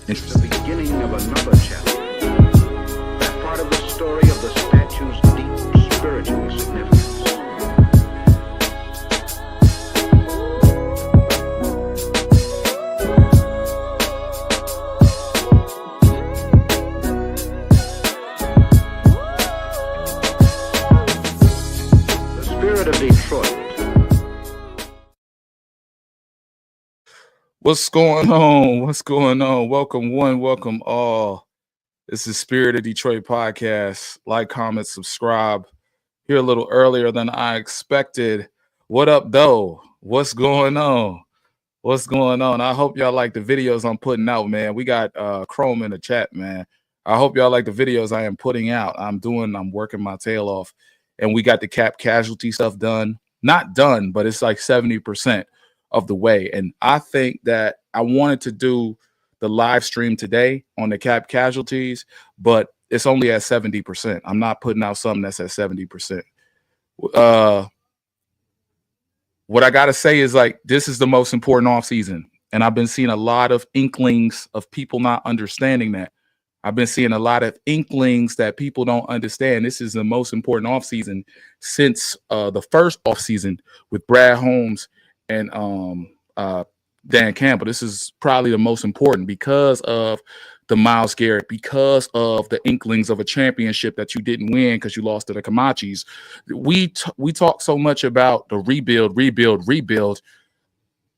It's the beginning of another chapter. That part of the story of the statue's deep spiritual significance. The spirit of Detroit. What's going on? What's going on? Welcome one, welcome all. This is Spirit of Detroit podcast. Like, comment, subscribe. Here a little earlier than I expected. What up, though? What's going on? What's going on? I hope y'all like the videos I'm putting out, man. We got Chrome in the chat, man. I hope y'all like the videos I am putting out. I'm working my tail off. And we got the cap casualty stuff done. Not done, but it's like 70% of the way. And I think that I wanted to do the live stream today on the cap casualties, but it's only at 70%. I'm not putting out something that's at 70%. What I got to say is, like, this is the most important offseason. And I've been seeing a lot of inklings of people not understanding that. I've been seeing a lot of inklings that people don't understand. This is the most important offseason since the first offseason with Brad Holmes and Dan Campbell. This is probably the most important because of the Myles Garrett, because of the inklings of a championship that you didn't win because you lost to the Comachis. We talk so much about the rebuild.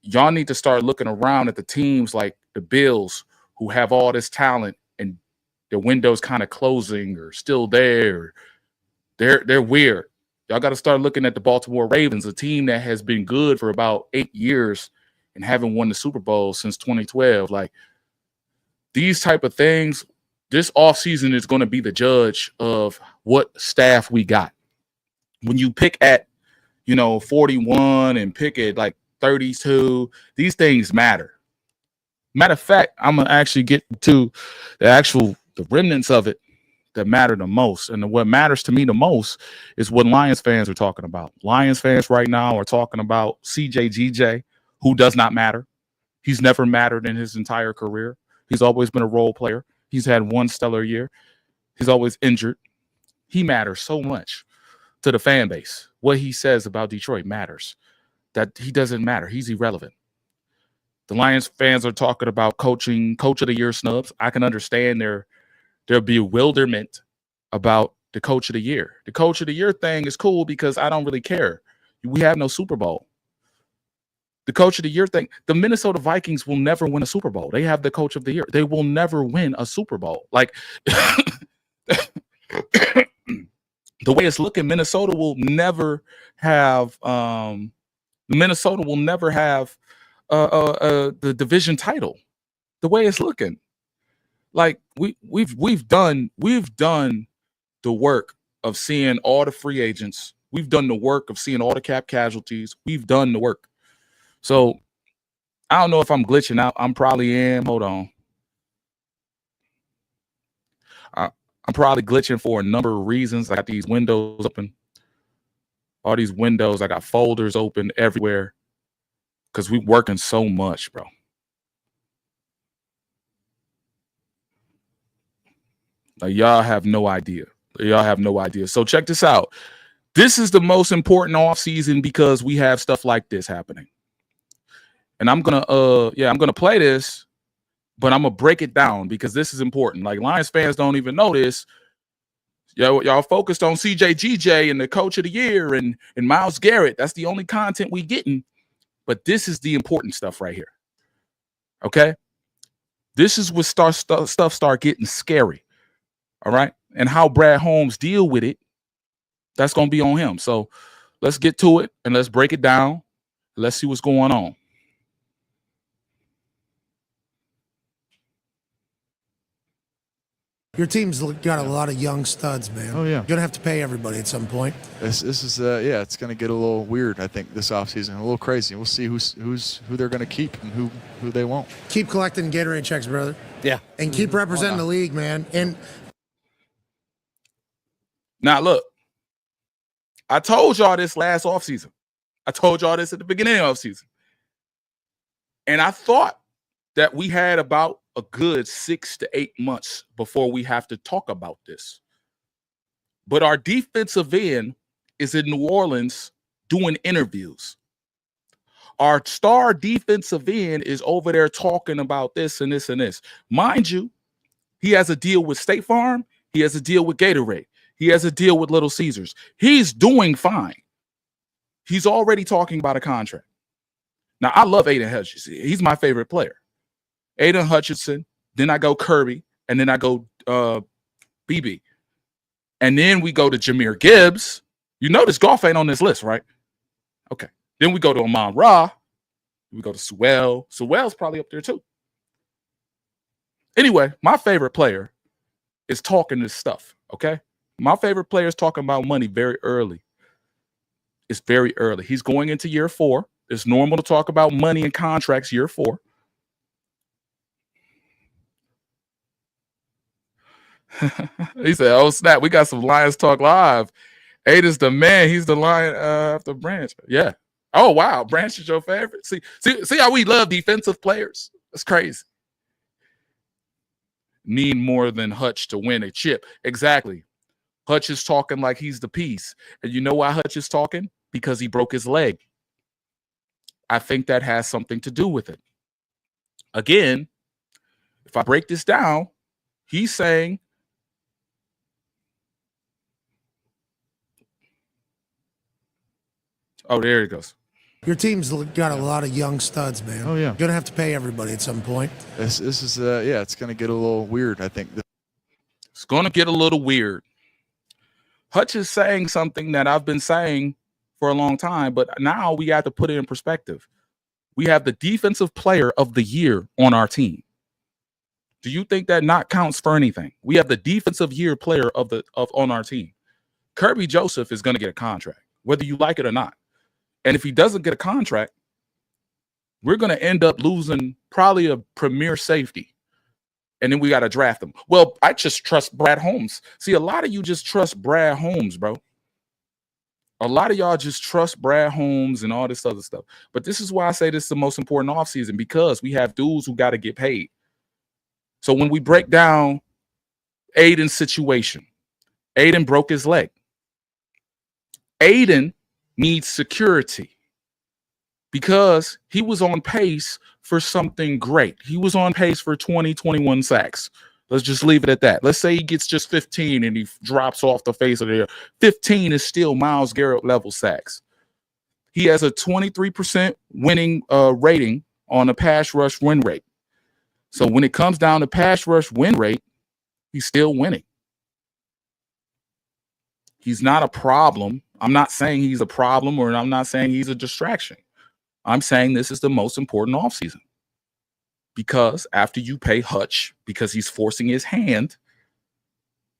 Y'all need to start looking around at the teams like the Bills, who have all this talent and their windows kind of closing or still there. They're weird. Y'all got to start looking at the Baltimore Ravens, a team that has been good for about 8 years and haven't won the Super Bowl since 2012. Like, these type of things, this offseason is going to be the judge of what staff we got. When you pick at, 41 and pick at like 32, these things matter. Matter of fact, I'm going to actually get to the remnants of it that matter the most. And what matters to me the most is what Lions fans are talking about. Lions fans right now are talking about CJGJ, who does not matter. He's never mattered in his entire career. He's always been a role player. He's had one stellar year. He's always injured. He matters so much to the fan base. What he says about Detroit matters. That he doesn't matter. He's irrelevant. The Lions fans are talking about coach of the year snubs. I can understand their bewilderment about the coach of the year. The coach of the year thing is cool because I don't really care. We have no Super Bowl. The coach of the year thing, the Minnesota Vikings will never win a Super Bowl. They have the coach of the year. They will never win a Super Bowl. Like, the way it's looking, Minnesota will never have the division title. The way it's looking. Like, we've done the work of seeing all the free agents. We've done the work of seeing all the cap casualties. We've done the work. So I don't know if I'm glitching out. I'm probably am. Hold on. I'm probably glitching for a number of reasons. I got these windows open. All these windows. I got folders open everywhere because we're working so much, bro. Like, y'all have no idea. So check this out. This is the most important offseason because we have stuff like this happening. And I'm gonna play this, but I'm gonna break it down because this is important. Like, Lions fans don't even know this. Y'all focused on CJGJ and the coach of the year and Myles Garrett. That's the only content we getting. But this is the important stuff right here. Okay? This is what stuff start getting scary. All right? And how Brad Holmes deal with it, that's gonna be on him. So let's get to it and let's break it down. Let's see what's going on. Your team's got a lot of young studs, man. Oh, yeah. You're going to have to pay everybody at some point. This is it's going to get a little weird, I think, this offseason, a little crazy. We'll see who they're going to keep and who they won't. Keep collecting Gatorade checks, brother. Yeah. And keep representing the league, man. And now, look, I told y'all this last offseason. I told y'all this at the beginning of the offseason. And I thought that we had about a good 6 to 8 months before we have to talk about this. But our defensive end is in New Orleans doing interviews. Our star defensive end is over there talking about this and this and this. Mind you, he has a deal with State Farm. He has a deal with Gatorade. He has a deal with Little Caesars. He's doing fine. He's already talking about a contract. Now, I love Aiden Hutchinson. He's my favorite player. Aiden Hutchinson, then I go Kirby, and then I go BB. And then we go to Jahmyr Gibbs. You notice golf ain't on this list, right? Okay. Then we go to Amon Ra. We go to Sewell. Sewell's probably up there too. Anyway, my favorite player is talking this stuff, okay? My favorite player is talking about money very early. It's very early. He's going into year 4. It's normal to talk about money and contracts year 4. He said, oh, snap, we got some Lions Talk Live. Aiden's the man. He's the lion after Branch. Yeah. Oh, wow. Branch is your favorite. See how we love defensive players? That's crazy. Need more than Hutch to win a chip. Exactly. Hutch is talking like he's the piece. And you know why Hutch is talking? Because he broke his leg. I think that has something to do with it. Again, if I break this down, he's saying, oh, there he goes. Your team's got a lot of young studs, man. Oh, yeah. You're going to have to pay everybody at some point. This is, yeah, it's going to get a little weird, I think. It's going to get a little weird. Hutch is saying something that I've been saying for a long time, but now we have to put it in perspective. We have the defensive player of the year on our team. Do you think that not counts for anything? We have the defensive year player on our team. Kirby Joseph is going to get a contract, whether you like it or not. And if he doesn't get a contract, we're going to end up losing probably a premier safety. And then we got to draft him. Well, I just trust Brad Holmes. See, a lot of you just trust Brad Holmes, bro. A lot of y'all just trust Brad Holmes and all this other stuff. But this is why I say this is the most important offseason, because we have dudes who got to get paid. So when we break down Aiden's situation, Aiden broke his leg. Aiden needs security because he was on pace for something great. He was on pace for 21 sacks. Let's just leave it at that. Let's say he gets just 15 and he drops off the face of the air. 15 is still Myles Garrett level sacks. He has a 23% winning rating on a pass rush win rate. So when it comes down to pass rush win rate, he's still winning. He's not a problem. I'm not saying he's a problem, or I'm not saying he's a distraction. I'm saying this is the most important offseason. Because after you pay Hutch, because he's forcing his hand,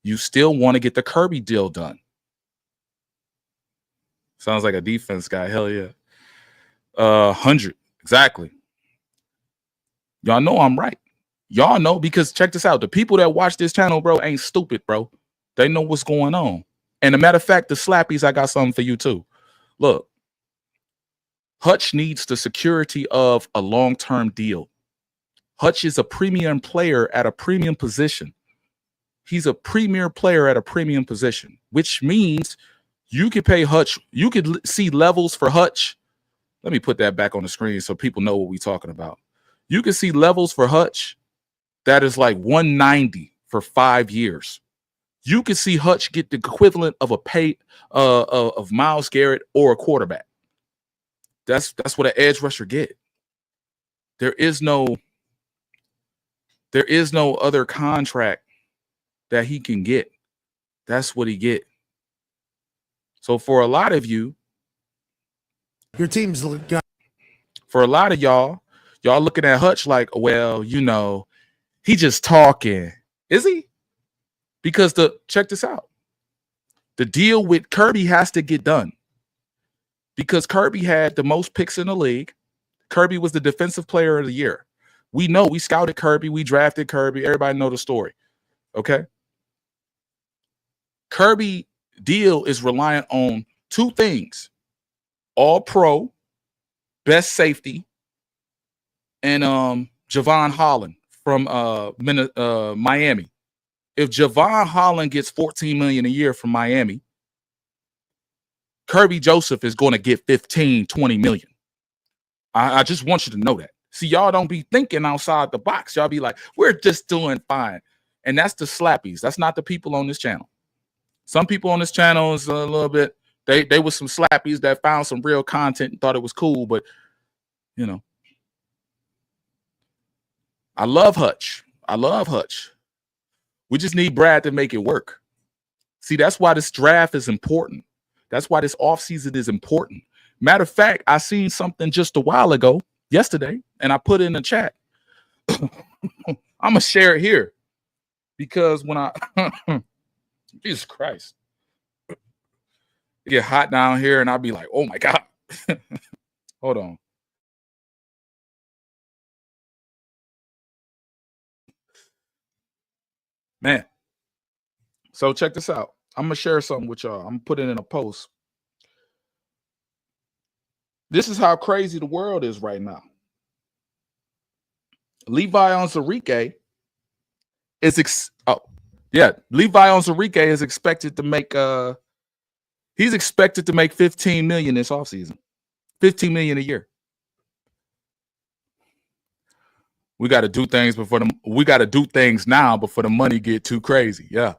you still want to get the Kirby deal done. Sounds like a defense guy. Hell yeah. 100. Exactly. Y'all know I'm right. Y'all know, because check this out. The people that watch this channel, bro, ain't stupid, bro. They know what's going on. And a matter of fact, the slappies, I got something for you too. Look, Hutch needs the security of a long-term deal. Hutch is a premium player at a premium position. He's a premier player at a premium position, which means you could pay Hutch. You could see levels for Hutch. Let me put that back on the screen so people know what we're talking about. You can see levels for Hutch that is like 190 for 5 years. You can see Hutch get the equivalent of a pay of Myles Garrett or a quarterback. That's what an edge rusher get. There is no other contract that he can get. That's what he get. So for a lot of you, Your team's got. for a lot of y'all looking at Hutch like, well, you know, he just talking. Is he? Because check this out. The deal with Kirby has to get done. Because Kirby had the most picks in the league. Kirby was the defensive player of the year. We know, we scouted Kirby, we drafted Kirby. Everybody know the story. Okay? Kirby deal is reliant on 2 things. All-pro, best safety, and Javon Holland, from Miami. If Javon Holland gets $14 million a year from Miami, Kirby Joseph is going to get 15, 20 million. I just want you to know that. See, y'all don't be thinking outside the box. Y'all be like, we're just doing fine. And that's the slappies. That's not the people on this channel. Some people on this channel is a little bit, they were some slappies that found some real content and thought it was cool. But, you know, I love Hutch. I love Hutch. We just need Brad to make it work. See, that's why this draft is important. That's why this offseason is important. Matter of fact, I seen something just a while ago, yesterday, and I put it in the chat. I'm going to share it here because when I, Jesus Christ, it get hot down here and I'll be like, oh my God. Hold on. Man. So check this out. I'm going to share something with y'all. I'm going to put it in a post. This is how crazy the world is right now. Levi Onwuzurike is Levi Onwuzurike is expected to make he's expected to make 15 million this offseason. 15 million a year. We got to do things now before the money get too crazy. Yeah.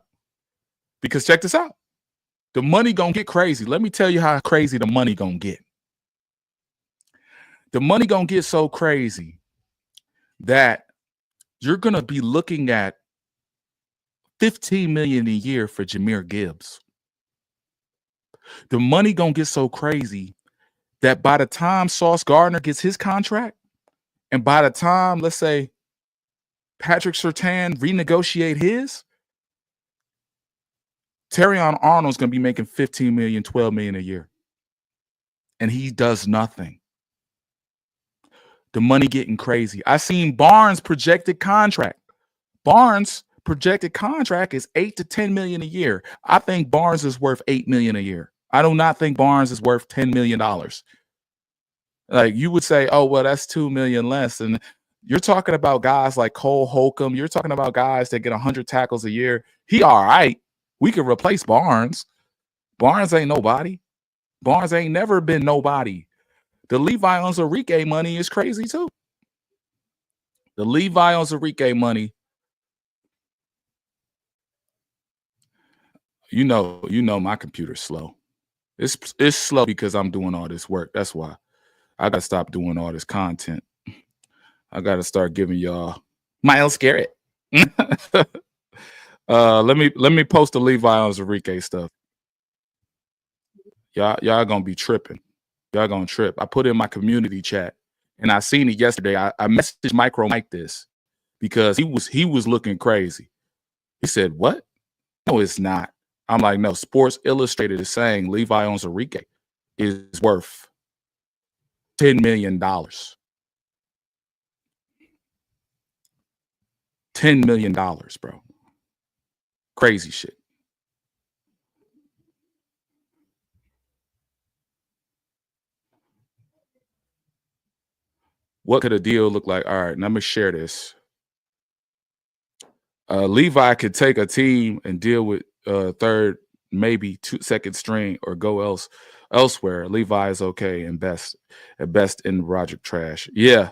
Because check this out. The money gonna get crazy. Let me tell you how crazy the money gonna get. The money gonna get so crazy that you're gonna be looking at 15 million a year for Jahmyr Gibbs. The money gonna get so crazy that by the time Sauce Gardner gets his contract, and by the time, let's say, Patrick Surtain renegotiate his, Terrion Arnold's gonna be making 15 million, 12 million a year. And he does nothing. The money getting crazy. I seen Barnes' projected contract. Barnes' projected contract is 8 to 10 million a year. I think Barnes is worth 8 million a year. I do not think Barnes is worth $10 million. Like you would say, oh, well, that's 2 million less. And you're talking about guys like Cole Holcomb. You're talking about guys that get 100 tackles a year. He all right. We could replace Barnes. Barnes ain't nobody. Barnes ain't never been nobody. The Levi Onwuzurike money is crazy too. The Levi Onwuzurike money, you know my computer's slow. It's slow because I'm doing all this work. That's why I gotta stop doing all this content. I gotta start giving y'all Myles Garrett. Let me post the Levi Onwuzurike stuff. Y'all gonna be tripping. Y'all gonna trip. I put it in my community chat, and I seen it yesterday. I messaged Micro Mike this because he was looking crazy. He said, "What? No, it's not." I'm like, "No." Sports Illustrated is saying Levi Onwuzurike is worth $10 million. $10 million, bro. Crazy shit. What could a deal look like? All right, let me share this. Levi could take a team and deal with third, maybe second string, or go elsewhere. Levi is okay and at best in Roger trash. Yeah.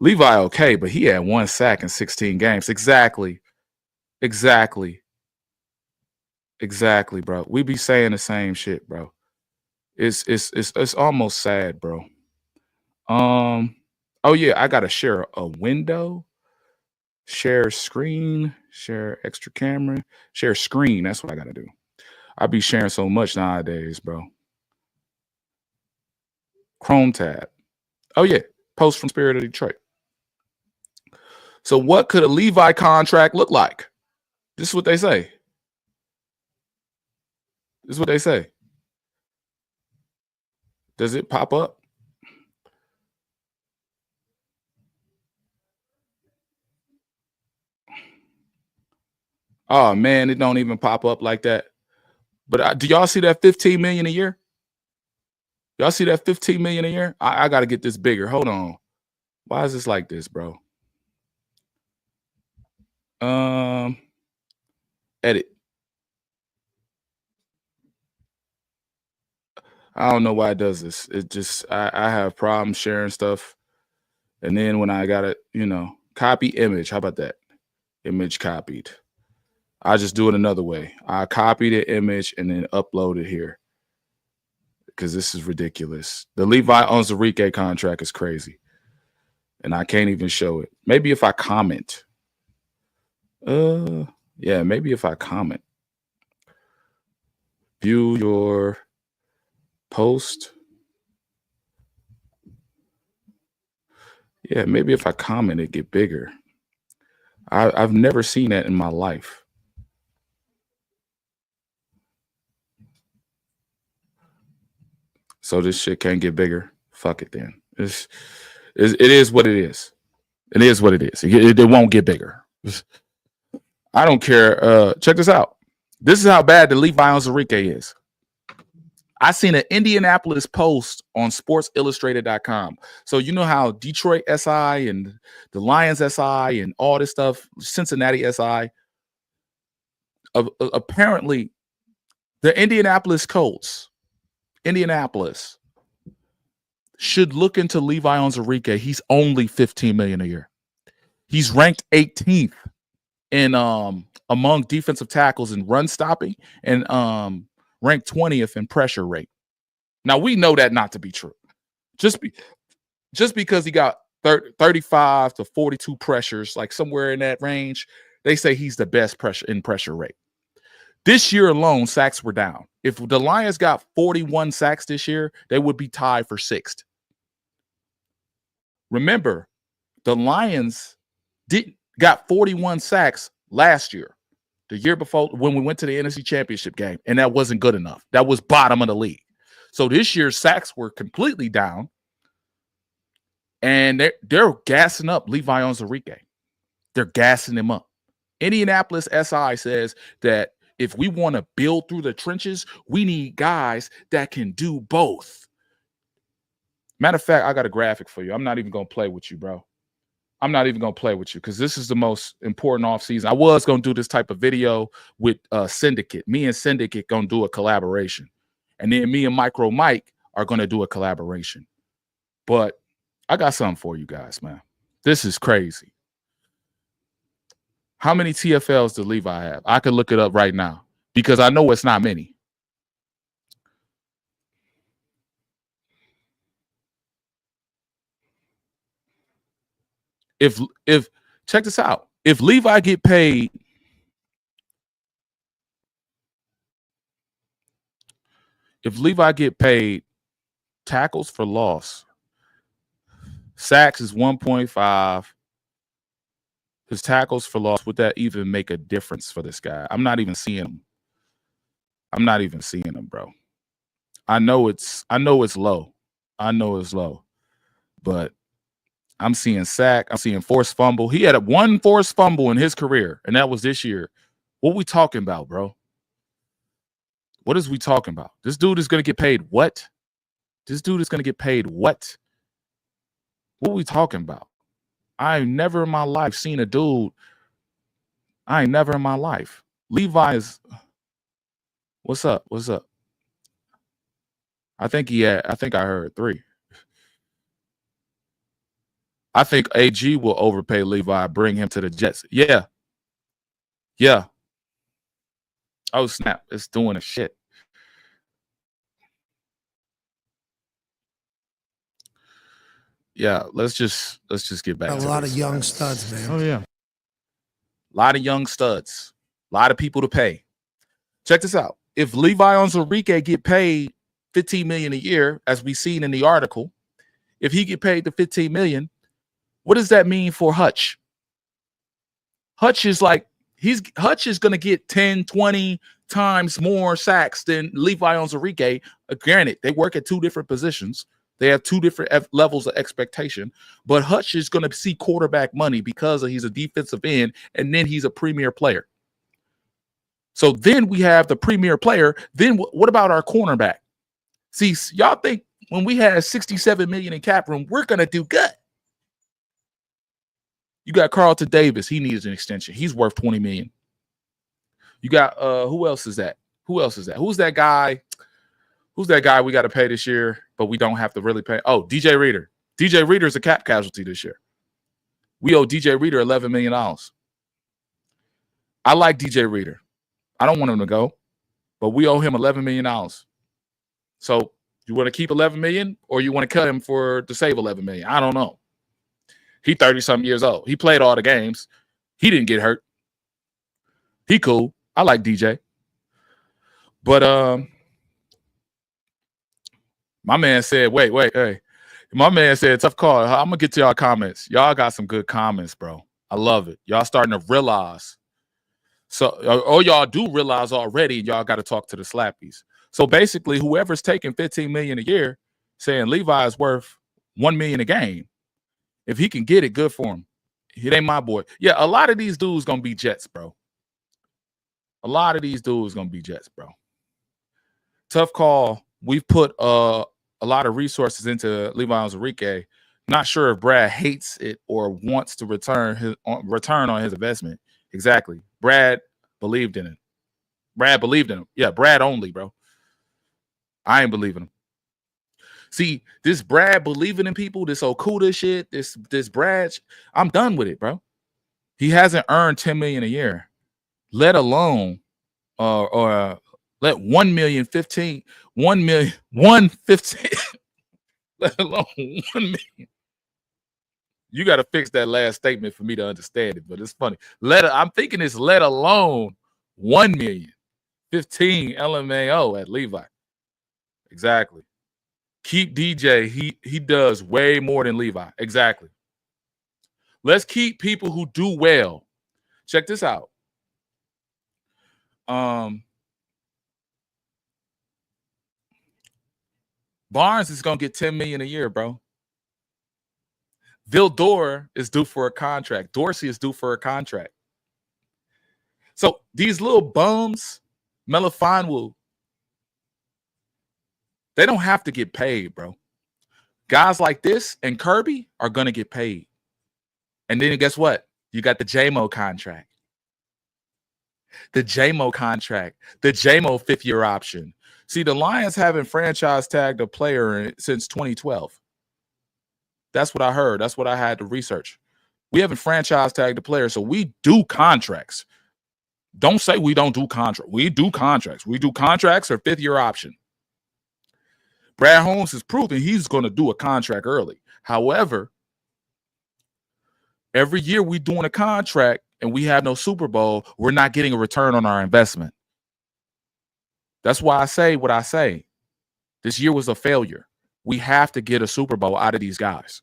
Levi okay, but he had 1 sack in 16 games. Exactly, bro. We be saying the same shit, bro. It's almost sad, bro. Oh yeah, I gotta share a window, share screen, share extra camera, share screen. That's what I gotta do. I be sharing so much nowadays, bro. Chrome tab. Oh yeah, post from Spirit of Detroit. So what could a Levi contract look like? This is what they say. Does it pop up? Oh man, it don't even pop up like that. But do y'all see that 15 million a year? Y'all see that $15 million a year? I got to get this bigger. Hold on. Why is this like this, bro? Edit. I don't know why it does this. It just I have problems sharing stuff. And then when I got it, copy image. How about that? Image copied. I just do it another way. I copy the image and then upload it here. Because this is ridiculous. The Levi Onwuzurike contract is crazy. And I can't even show it. Maybe if I comment. Yeah, maybe if I comment. View your post. Yeah, maybe if I comment, it get bigger. I've never seen that in my life. So this shit can't get bigger. Fuck it then. It is what it is. It is what it is. It won't get bigger. I don't care. Check this out. This is how bad the Levi Onwuzurike is. I seen an Indianapolis Post on SportsIllustrated.com. So you know how Detroit SI and the Lions SI and all this stuff, Cincinnati SI, apparently the Indianapolis Colts, Indianapolis, should look into Levi Onwuzurike. He's only $15 million a year. He's ranked 18th in among defensive tackles in run stopping and ranked 20th in pressure rate. Now we know that not to be true. Just because he got 35 to 42 pressures, like somewhere in that range, they say he's the best pressure rate. This year alone, sacks were down. If the Lions got 41 sacks this year, they would be tied for 6th. Remember, the Lions got 41 sacks last year, the year before when we went to the NFC Championship game, and that wasn't good enough. That was bottom of the league. So this year's sacks were completely down, and they're gassing up Levi Onwuzurike. They're gassing him up. Indianapolis SI says that if we want to build through the trenches, we need guys that can do both. Matter of fact, I got a graphic for you. I'm not even going to play with you, bro. I'm not even going to play with you because this is the most important offseason. I was going to do this type of video with Syndicate. Me and Syndicate going to do a collaboration. And then me and Micro Mike are going to do a collaboration. But I got something for you guys, man. This is crazy. How many TFLs does Levi have? I could look it up right now because I know it's not many. If check this out. If Levi get paid tackles for loss, sacks is 1.5. His tackles for loss, would that even make a difference for this guy? I'm not even seeing him. Bro. I know it's low. But I'm seeing sack. I'm seeing forced fumble. He had one forced fumble in his career, and that was this year. What we talking about, bro? What is we talking about? This dude is going to get paid what? What are we talking about? I ain't never in my life seen a dude. Levi is. What's up? I think I heard 3. I think AG will overpay Levi, bring him to the Jets. Yeah. Oh, snap. It's doing a shit. Yeah, let's just get back to a lot this. of young studs, man. Oh, yeah. A lot of young studs. A lot of people to pay. Check this out. If Levi Onwuzurike get paid $15 million a year, as we seen in the article, if he get paid the $15 million, what does that mean for Hutch? Hutch is going to get 10, 20 times more sacks than Levi Onwuzurike. Granted, they work at 2 different positions. They have 2 different levels of expectation, but Hutch is going to see quarterback money because he's a defensive end, and then he's a premier player. So then we have the premier player. Then what about our cornerback? See, y'all think when we had 67 million in cap room, we're gonna do good. You got Carlton Davis. He needs an extension. He's worth 20 million. You got who else is that? Who's that guy? Who's that guy we got to pay this year, but we don't have to really pay? Oh, DJ Reader. DJ Reader is a cap casualty this year. We owe DJ Reader $11 million. I like DJ Reader. I don't want him to go, but we owe him $11 million. So you want to keep $11 million or you want to cut him to save $11 million? I don't know. He 30-something years old. He played all the games. He didn't get hurt. He cool. I like DJ. But my man said, wait, hey. My man said, tough call. I'm going to get to y'all comments. Y'all got some good comments, bro. I love it. Y'all starting to realize. So, or y'all do realize already, y'all got to talk to the slappies. So basically, whoever's taking $15 million a year, saying Levi is worth $1 million a game, if he can get it, good for him. It ain't my boy. Yeah, a lot of these dudes going to be Jets, bro. Tough call. We've put a lot of resources into Levi Onwuzurike. Not sure if Brad hates it or wants to return on his investment. Exactly. Brad believed in it. Yeah, Brad only, bro. I ain't believing him. See, this Brad believing in people, this Okuda shit, this Brad, I'm done with it, bro. He hasn't earned $10 million a year, let alone let 1 million 15, 1 million 115, let alone 1 million. You got to fix that last statement for me to understand it, but it's funny. I'm thinking it's let alone 1 million 15 LMAO at Levi. Exactly. Keep DJ. He does way more than Levi. Exactly. Let's keep people who do well. Check this out. Barnes is gonna get $10 million a year, bro. Vildor is due for a contract. Dorsey is due for a contract. So these little bums, Melifonwu, they don't have to get paid, bro. Guys like this and Kirby are going to get paid. And then guess what? You got the JMO contract. The JMO 5th-year option. See, the Lions haven't franchise tagged a player since 2012. That's what I heard. That's what I had to research. We haven't franchise tagged a player, so we do contracts. Don't say we don't do contracts. We do contracts. We do contracts or 5th-year option. Brad Holmes has proven he's going to do a contract early. However, every year we doing a contract and we have no Super Bowl, we're not getting a return on our investment. That's why I say what I say. This year was a failure. We have to get a Super Bowl out of these guys.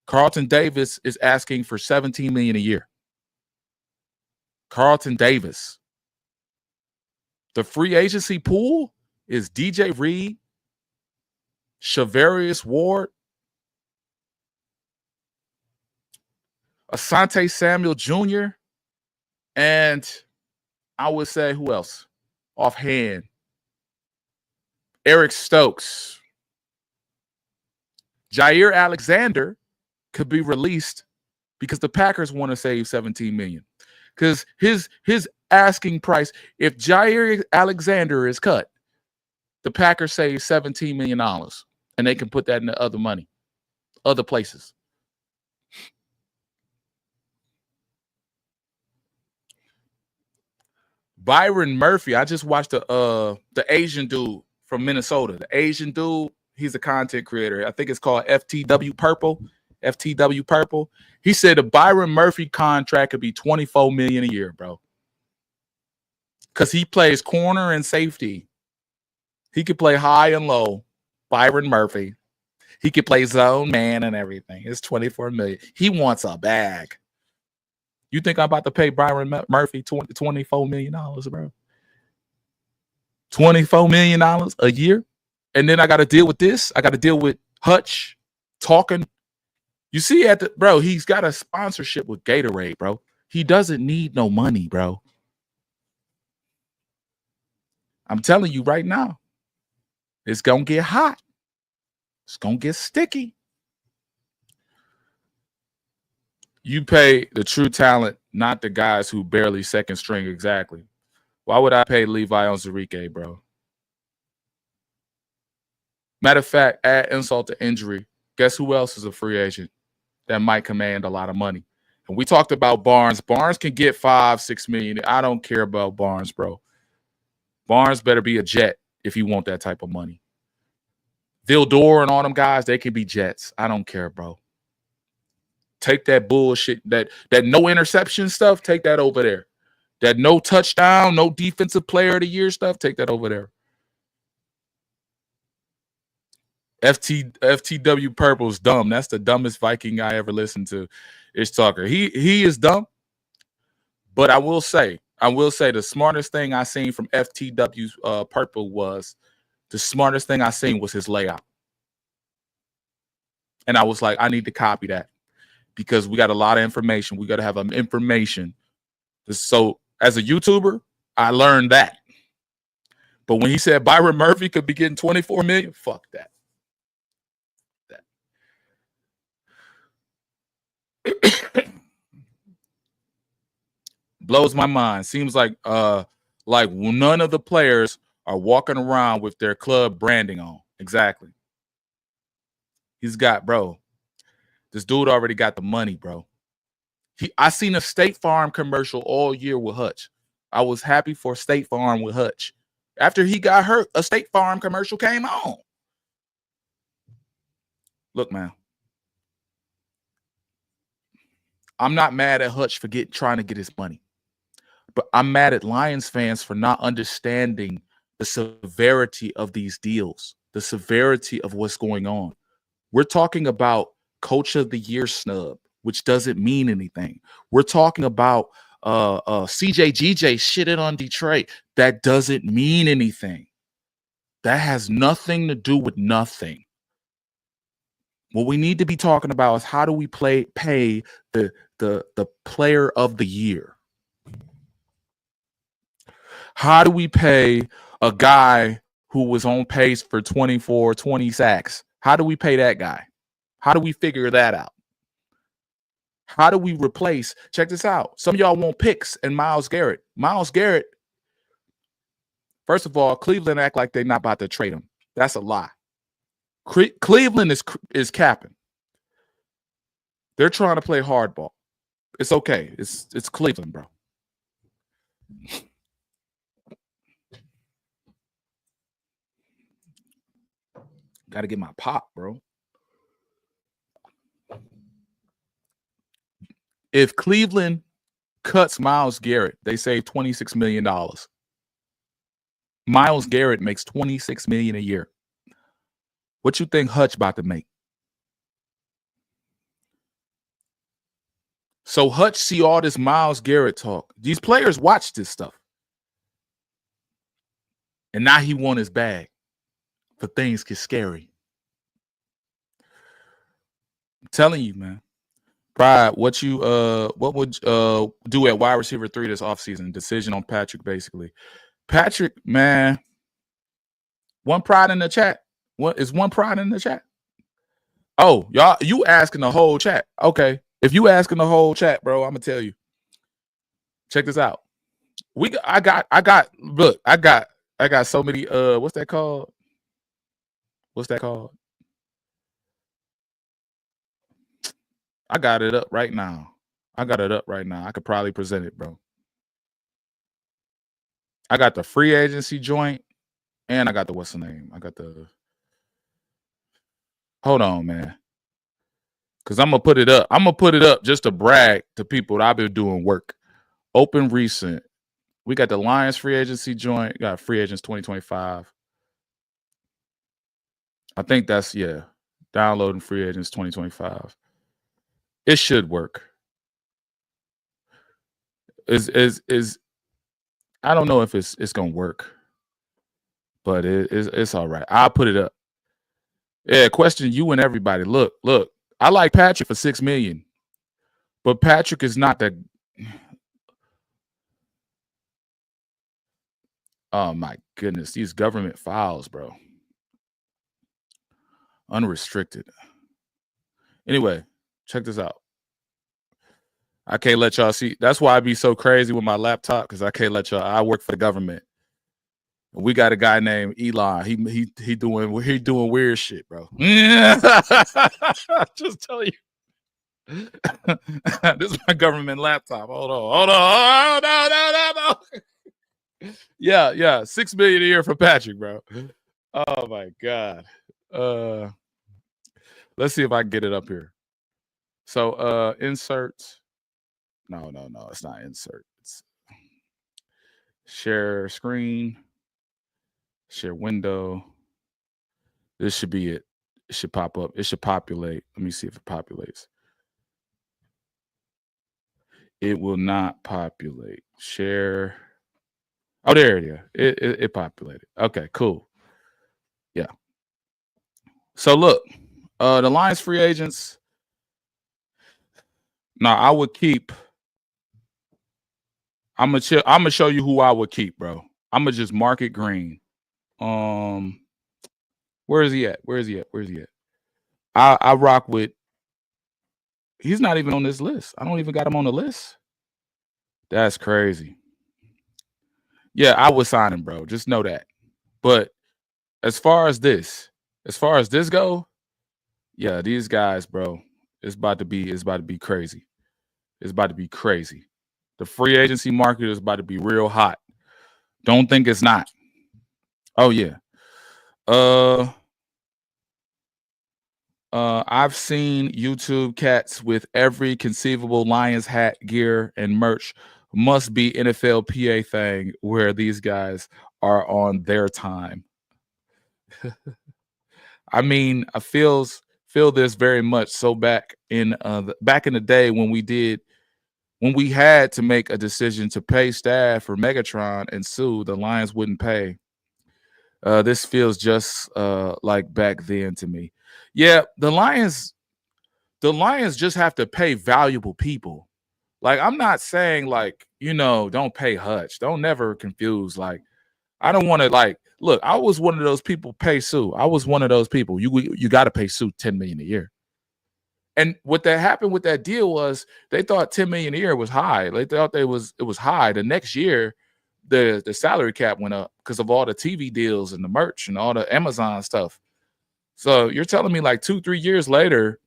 Carlton Davis is asking for $17 million a year. Carlton Davis. The free agency pool is DJ Reed, Shavarius Ward, Asante Samuel Jr., and I would say who else? Offhand, Eric Stokes. Jair Alexander could be released because the Packers want to save $17 million. Because his asking price, if Jair Alexander is cut, the Packers save $17 million, and they can put that into other money, other places. Byron Murphy, I just watched the Asian dude from Minnesota. The Asian dude, he's a content creator. I think it's called FTW Purple. FTW Purple. He said the Byron Murphy contract could be $24 million a year, bro. Because he plays corner and safety. He could play high and low. Byron Murphy. He could play zone man and everything. It's $24 million. He wants a bag. You think I'm about to pay Byron Murphy $24 million, bro? $24 million a year? And then I got to deal with this. I got to deal with Hutch talking. You see bro, he's got a sponsorship with Gatorade, bro. He doesn't need no money, bro. I'm telling you right now, it's going to get hot. It's gonna get sticky. You pay the true talent, not the guys who barely second string. Exactly. Why would I pay Levi Onwuzurike, bro? Matter of fact, add insult to injury. Guess who else is a free agent that might command a lot of money? And we talked about Barnes. Barnes can get $5-6 million. I don't care about Barnes, bro. Barnes better be a Jet if you want that type of money. Vildor and all them guys, they can be Jets. I don't care, bro. Take that bullshit, that no interception stuff, take that over there. That no touchdown, no defensive player of the year stuff, take that over there. FTW Purple's dumb. That's the dumbest Viking I ever listened to. Ish Tucker. He is dumb, but I will say the smartest thing I seen from FTW's Purple was his layout. And I was like, I need to copy that because we got a lot of information. We got to have information. So as a YouTuber, I learned that. But when he said Byron Murphy could be getting $24 million, fuck that. Blows my mind. Seems like none of the players are walking around with their club branding on. Exactly. He's got, bro. This dude already got the money, bro. I seen a State Farm commercial all year with Hutch. I was happy for State Farm with Hutch. After he got hurt, a State Farm commercial came on. Look, man. I'm not mad at Hutch for trying to get his money. But I'm mad at Lions fans for not understanding the severity of these deals, the severity of what's going on. We're talking about Coach of the Year snub, which doesn't mean anything. We're talking about CJGJ shitting on Detroit. That doesn't mean anything. That has nothing to do with nothing. What we need to be talking about is how do we pay the player of the year? How do we pay a guy who was on pace for 24, 20 sacks? How do we pay that guy? How do we figure that out? How do we replace? Check this out. Some of y'all want picks and Myles Garrett. Myles Garrett, first of all, Cleveland act like they're not about to trade him. That's a lie. Cleveland is capping. They're trying to play hardball. It's okay. It's Cleveland, bro. Got to get my pop, bro. If Cleveland cuts Myles Garrett, they save $26 million. Myles Garrett makes $26 million a year. What you think Hutch about to make? So Hutch see all this Myles Garrett talk. These players watch this stuff. And now he won his bag. But things get scary. I'm telling you, man. Pride, what would do at wide receiver 3 this offseason? Decision on Patrick, basically. Patrick, man. One Pride in the chat. What is one Pride in the chat? Oh, y'all, you asking the whole chat. Okay. If you asking the whole chat, bro, I'm gonna tell you. Check this out. I got so many what's that called? I got it up right now. I could probably present it, bro. I got the free agency joint and I got the what's the name? Hold on, man. Cause I'm gonna put it up. I'm gonna put it up just to brag to people that I've been doing work. Open recent. We got the Lions free agency joint. Got free agents 2025. I think that's downloading free agents 2025. It should work. Is I don't know if it's gonna work, but it's all right. I'll put it up. Yeah, question you and everybody. Look. I like Patrick for $6 million, but Patrick is not that. Oh my goodness, these government files, bro. Unrestricted. Anyway, check this out. I can't let y'all see. That's why I be so crazy with my laptop, because I can't let y'all. I work for the government. We got a guy named Elon. He doing weird shit, bro. Just tell you. This is my government laptop. Hold on. Oh, no. Yeah. $6 million a year for Patrick, bro. Oh my God. Let's see if I can get it up here. So insert. No, it's not insert. It's share screen, share window. This should be it. It should pop up. It should populate. Let me see if it populates. It will not populate. Share. Oh, there it is. It populated. Okay, cool. Yeah. So look, the Lions free agents. Now I would keep. I'm gonna show you who I would keep, bro. I'm gonna just mark it green. Where is he at? I rock with. He's not even on this list. I don't even got him on the list. That's crazy. Yeah, I would sign him, bro. Just know that. But as far as this go, yeah, these guys, bro, it's about to be crazy. It's about to be crazy. The free agency market is about to be real hot. Don't think it's not. Oh yeah. I've seen YouTube cats with every conceivable Lions hat, gear, and merch. Must be NFL PA thing where these guys are on their time. I mean, I feel this very much. So back in the day when we had to make a decision to pay staff for Megatron and Sue, the Lions wouldn't pay. This feels just like back then to me. Yeah, the Lions just have to pay valuable people. Like, I'm not saying, like, don't pay Hutch. Don't never confuse. Like, I don't want to, like, look, I was one of those people pay Sue. I was one of those people. You got to pay Sue $10 million a year. And what that happened with that deal was they thought $10 million a year was high. They thought it was high. The next year, the salary cap went up because of all the TV deals and the merch and all the Amazon stuff. So you're telling me like 2-3 years later,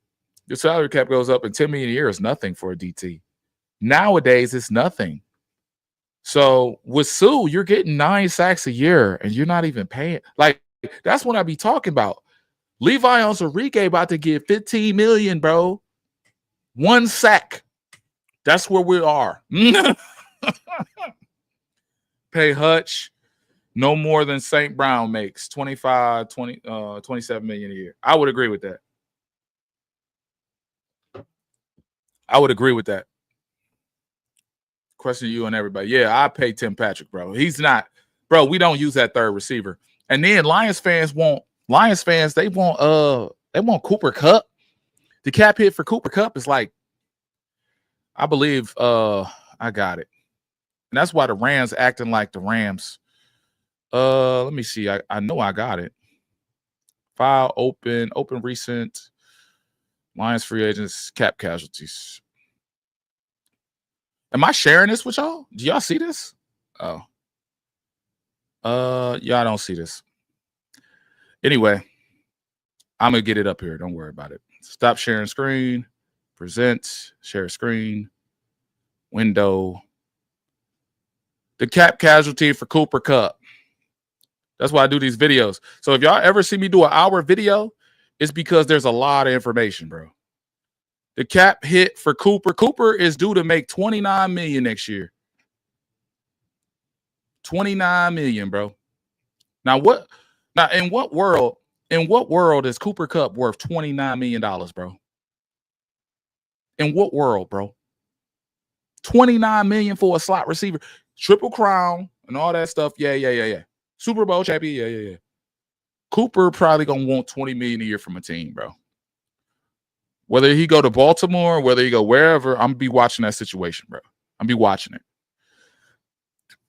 your salary cap goes up and $10 million a year is nothing for a DT. Nowadays, it's nothing. So with Sue, you're getting 9 sacks a year and you're not even paying. Like, that's what I be talking about. Levi Onwuzurike about to get $15 million, bro. 1 sack. That's where we are. Pay Hutch no more than St. Brown makes 27 million a year. I would agree with that. Question to you and everybody. Yeah, I pay Tim Patrick, bro. He's not, bro. We don't use that third receiver. And then Lions fans, they want Cooper Kupp. The cap hit for Cooper Kupp is like, I believe I got it. And that's why the Rams acting like the Rams. Let me see. I know I got it. File open recent Lions free agents cap casualties. Am I sharing this with y'all? Do y'all see this? Oh. Y'all don't see this. Anyway, I'm gonna get it up here. Don't worry about it. Stop sharing screen. Present. Share screen. Window. The cap casualty for Cooper Kupp. That's why I do these videos. So if y'all ever see me do an hour video, it's because there's a lot of information, bro. The cap hit for Cooper. Cooper is due to make $29 million next year. $29 million, bro. Now in what world is Cooper Kupp worth $29 million, bro? In what world, bro? $29 million for a slot receiver, triple crown and all that stuff. Yeah. Super Bowl champion. Yeah. Cooper probably gonna want $20 million a year from a team, bro. Whether he go to Baltimore, whether he go wherever, I'm gonna be watching that situation, bro. I'm be watching it.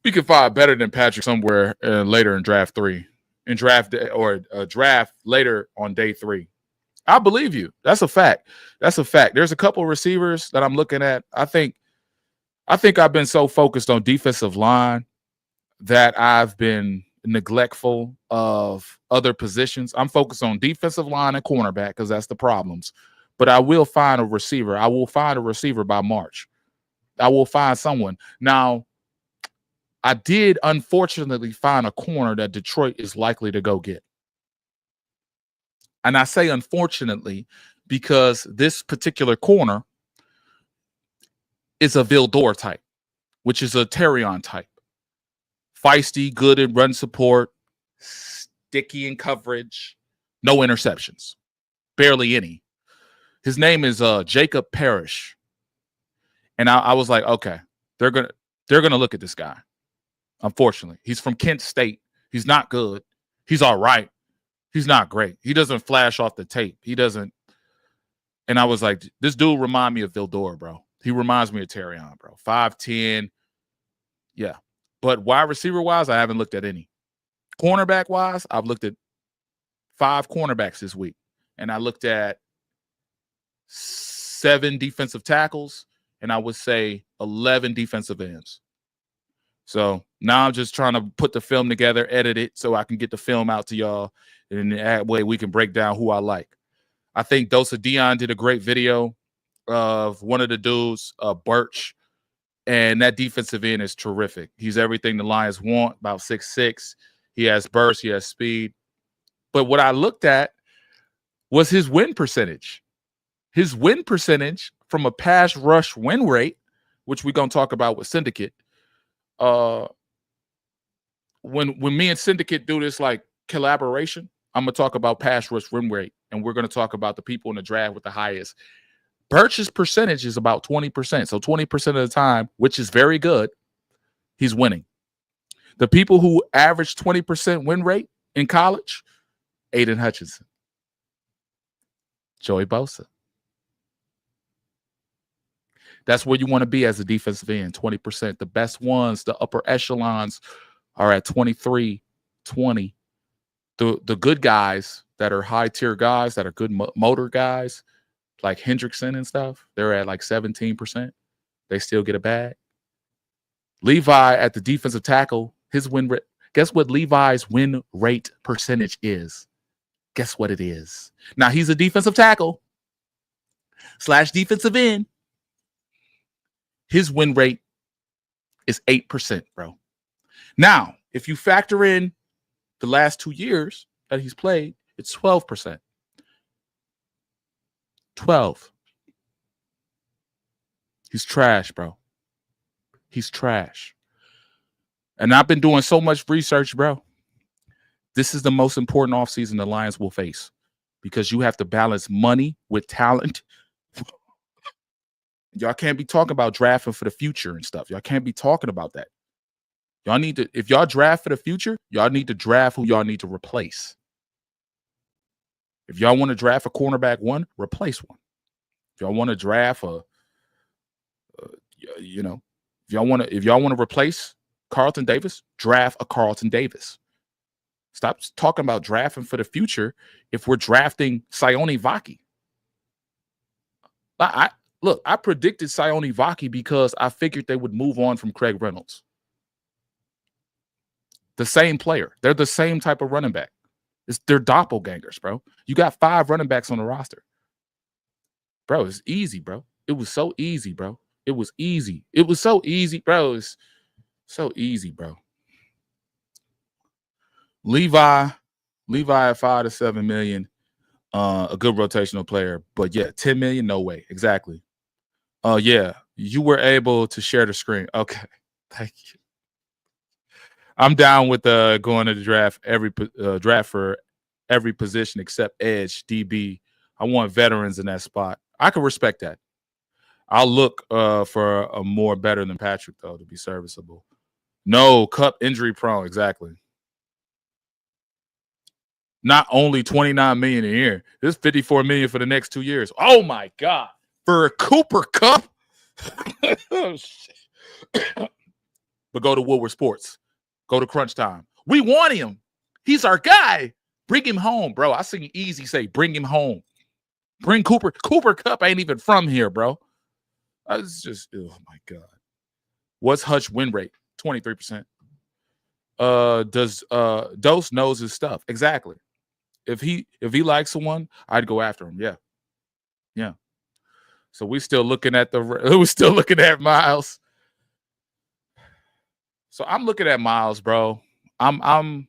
We could find better than Patrick somewhere later in draft 3, in draft day, or draft later on day 3. I believe you. That's a fact. That's a fact. There's a couple of receivers that I'm looking at. I think I've been so focused on defensive line that I've been neglectful of other positions. I'm focused on defensive line and cornerback because that's the problems. But I will find a receiver. I will find a receiver by March. I will find someone. Now, I did unfortunately find a corner that Detroit is likely to go get. And I say unfortunately because this particular corner is a Vildor type, which is a Terrion type. Feisty, good in run support, sticky in coverage, no interceptions, barely any. His name is Jacob Parrish. And I was like, okay, they're gonna look at this guy. Unfortunately, he's from Kent State. He's not good. He's all right. He's not great. He doesn't flash off the tape. He doesn't. And I was like, this dude remind me of Vildor, bro. He reminds me of Terrion, bro. 5'10". Yeah. But wide receiver wise, I haven't looked at any. Cornerback wise, I've looked at 5 cornerbacks this week. And I looked at 7 defensive tackles, and I would say 11 defensive ends. So now I'm just trying to put the film together, edit it so I can get the film out to y'all. And that way we can break down who I like. I think Dosa Dion did a great video of one of the dudes, Birch. And that defensive end is terrific. He's everything the Lions want, about 6'6". He has burst, he has speed. But what I looked at was his win percentage. His win percentage from a pass rush win rate, which we're going to talk about with Syndicate. When me and Syndicate do this like collaboration, I'm going to talk about pass rush win rate, and we're going to talk about the people in the draft with the highest. Birch's percentage is about 20%. So 20% of the time, which is very good, he's winning. The people who average 20% win rate in college, Aiden Hutchinson, Joey Bosa. That's where you want to be as a defensive end, 20%. The best ones, the upper echelons, are at 23, 20. The good guys that are high-tier guys, that are good motor guys, like Hendrickson and stuff, they're at like 17%. They still get a bag. Levi at the defensive tackle, his win rate. Guess what Levi's win rate percentage is? Guess what it is? Now, he's a defensive tackle / defensive end. His win rate is 8%, bro. Now, if you factor in the last 2 years that he's played, it's 12%. 12. He's trash, bro. He's trash. And I've been doing so much research, bro. This is the most important offseason the Lions will face because you have to balance money with talent. Y'all can't be talking about drafting for the future and stuff. Y'all can't be talking about that. Y'all need to, if y'all draft for the future, y'all need to draft who y'all need to replace. If y'all want to draft a cornerback 1, replace one. If y'all want to draft if y'all want to replace Carlton Davis, draft a Carlton Davis. Stop talking about drafting for the future if we're drafting Sione Vaki. I predicted Sione Vaki because I figured they would move on from Craig Reynolds. The same player. They're the same type of running back. They're doppelgangers, bro. You got 5 running backs on the roster. Bro, it's easy, bro. It was so easy, bro. It was easy. It was so easy, bro. It's so easy, bro. Levi at 5 to 7 million. A good rotational player. But yeah, 10 million, no way. Exactly. Yeah, you were able to share the screen. Okay. Thank you. I'm down with going to the draft draft for every position except edge, DB. I want veterans in that spot. I can respect that. I'll look for a more better than Patrick, though, to be serviceable. No, Cup injury prone, exactly. Not only $29 million a year, this $54 million for the next 2 years. Oh my God. For a Cooper Cup. Oh, shit. But go to Woodward Sports. Go to Crunch Time. We want him. He's our guy. Bring him home, bro. I seen Easy say, bring him home. Bring Cooper. Cooper Kupp ain't even from here, bro. It's just, oh my God. What's Hutch win rate? 23%. Does Dose knows his stuff? Exactly. If he likes someone, I'd go after him. Yeah. Yeah. So we're still looking at Miles. So I'm looking at Miles, bro. I'm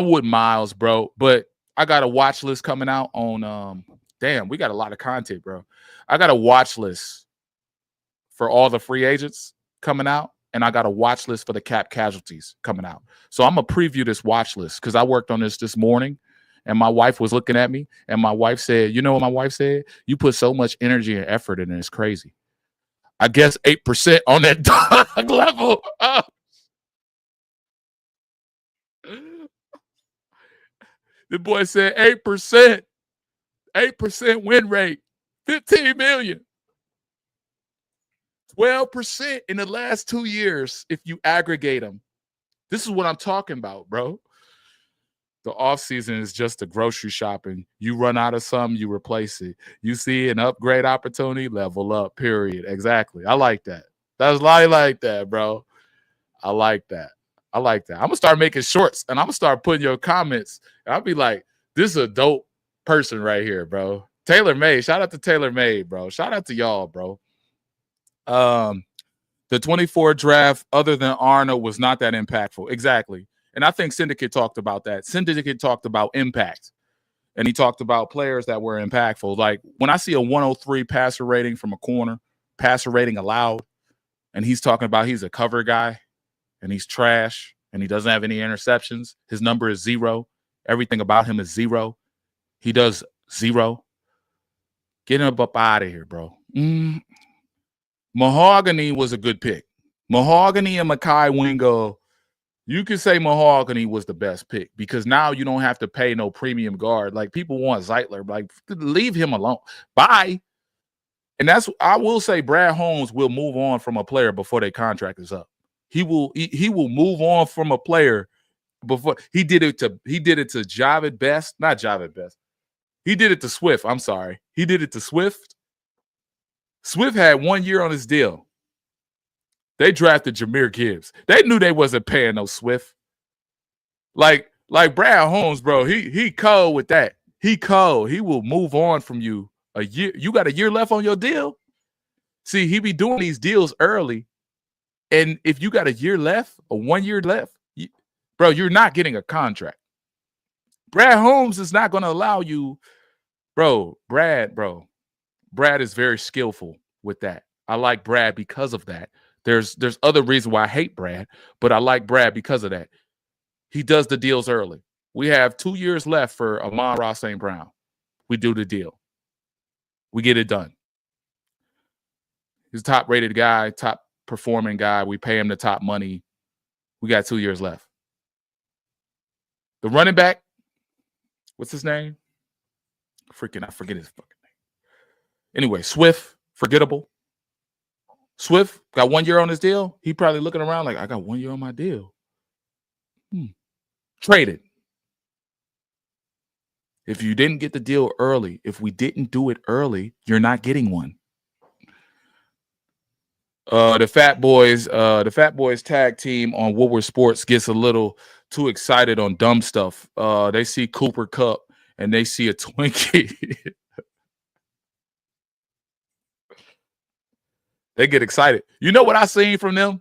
with Miles, bro, but I got a watch list coming out on damn, we got a lot of content, bro. I got a watch list for all the free agents coming out, and I got a watch list for the cap casualties coming out. So I'm gonna preview this watch list because I worked on this morning, and my wife was looking at me, and my wife said, "You know what my wife said? You put so much energy and effort in it, it's crazy." I guess 8% on that dog level. The boy said 8%. 8% win rate. 15 million. 12% in the last 2 years if you aggregate them. This is what I'm talking about, bro. The offseason is just a grocery shopping. You run out of something, you replace it. You see an upgrade opportunity, level up, period. Exactly. I like that. That's like that, bro. I like that. I'm going to start making shorts, and I'm going to start putting your comments. And I'll be like, this is a dope person right here, bro. Taylor May. Shout out to Taylor May, bro. Shout out to y'all, bro. The 24 draft, other than Arnold, was not that impactful. Exactly. And I think Syndicate talked about that. Syndicate talked about impact. And he talked about players that were impactful. Like when I see a 103 passer rating from a corner, passer rating allowed, and he's talking about he's a cover guy and he's trash and he doesn't have any interceptions. His number is 0. Everything about him is 0. He does 0. Get him up out of here, bro. Mahogany was a good pick. Mahogany and Mekhi Wingo, you could say Mahogany was the best pick because now you don't have to pay no premium guard. Like people want Zeitler, like leave him alone. Bye. And I will say Brad Holmes will move on from a player before their contract is up. He will move on from a player before he did it to Javid Best, not Javid Best. He did it to Swift. I'm sorry. He did it to Swift. Swift had 1 year on his deal. They drafted Jahmyr Gibbs. They knew they wasn't paying no Swift. Like Brad Holmes, bro, he cold with that. He cold. He will move on from you a year. You got a year left on your deal? See, he be doing these deals early. And if you got a year left, or 1 year left, bro, you're not getting a contract. Brad Holmes is not going to allow you, bro. Brad is very skillful with that. I like Brad because of that. There's other reasons why I hate Brad, but I like Brad because of that. He does the deals early. We have 2 years left for Amon-Ra St. Brown. We do the deal. We get it done. He's a top-rated guy, top-performing guy. We pay him the top money. We got 2 years left. The running back, what's his name? I forget his fucking name. Anyway, Swift, forgettable. Swift got 1 year on his deal. He probably looking around like, I got 1 year on my deal. Traded. If you didn't get the deal early, if we didn't do it early, you're not getting one. The Fat Boys tag team on Woodward Sports gets a little too excited on dumb stuff. They see Cooper Kupp and they see a Twinkie. They get excited. You know what I seen from them?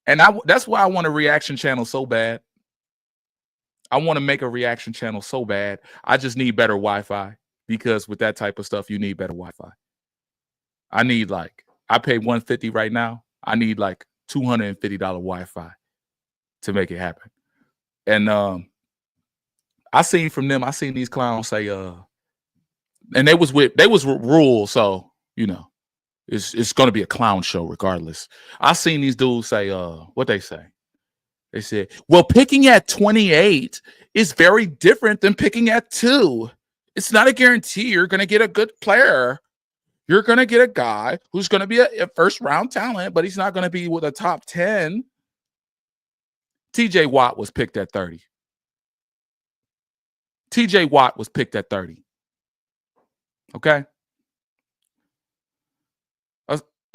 And that's why I want a reaction channel so bad. I want to make a reaction channel so bad. I just need better Wi-Fi because with that type of stuff, you need better Wi-Fi. I need I pay $150 right now. I need $250 Wi-Fi to make it happen. And I seen from them, I seen these clowns say, and they was rules, so you know, it's gonna be a clown show regardless. I seen these dudes say, what they say? They said, well, picking at 28 is very different than picking at 2. It's not a guarantee you're gonna get a good player. You're going to get a guy who's going to be a first-round talent, but he's not going to be with a top 10. TJ Watt was picked at 30. TJ Watt was picked at 30. Okay.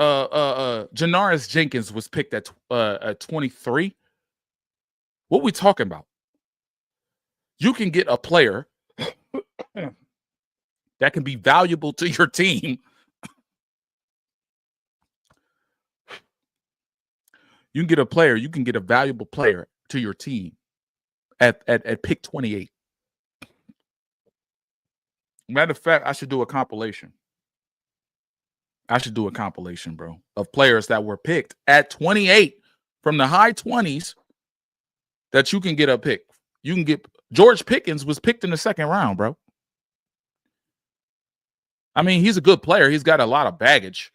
Janoris Jenkins was picked at 23. What we talking about? You can get a player that can be valuable to your team. You can get a player. You can get a valuable player to your team at pick 28. Matter of fact, I should do a compilation. Bro, of players that were picked at 28 from the high 20s that you can get a pick. You can get George Pickens was picked in the second round, bro. I mean, he's a good player. He's got a lot of baggage,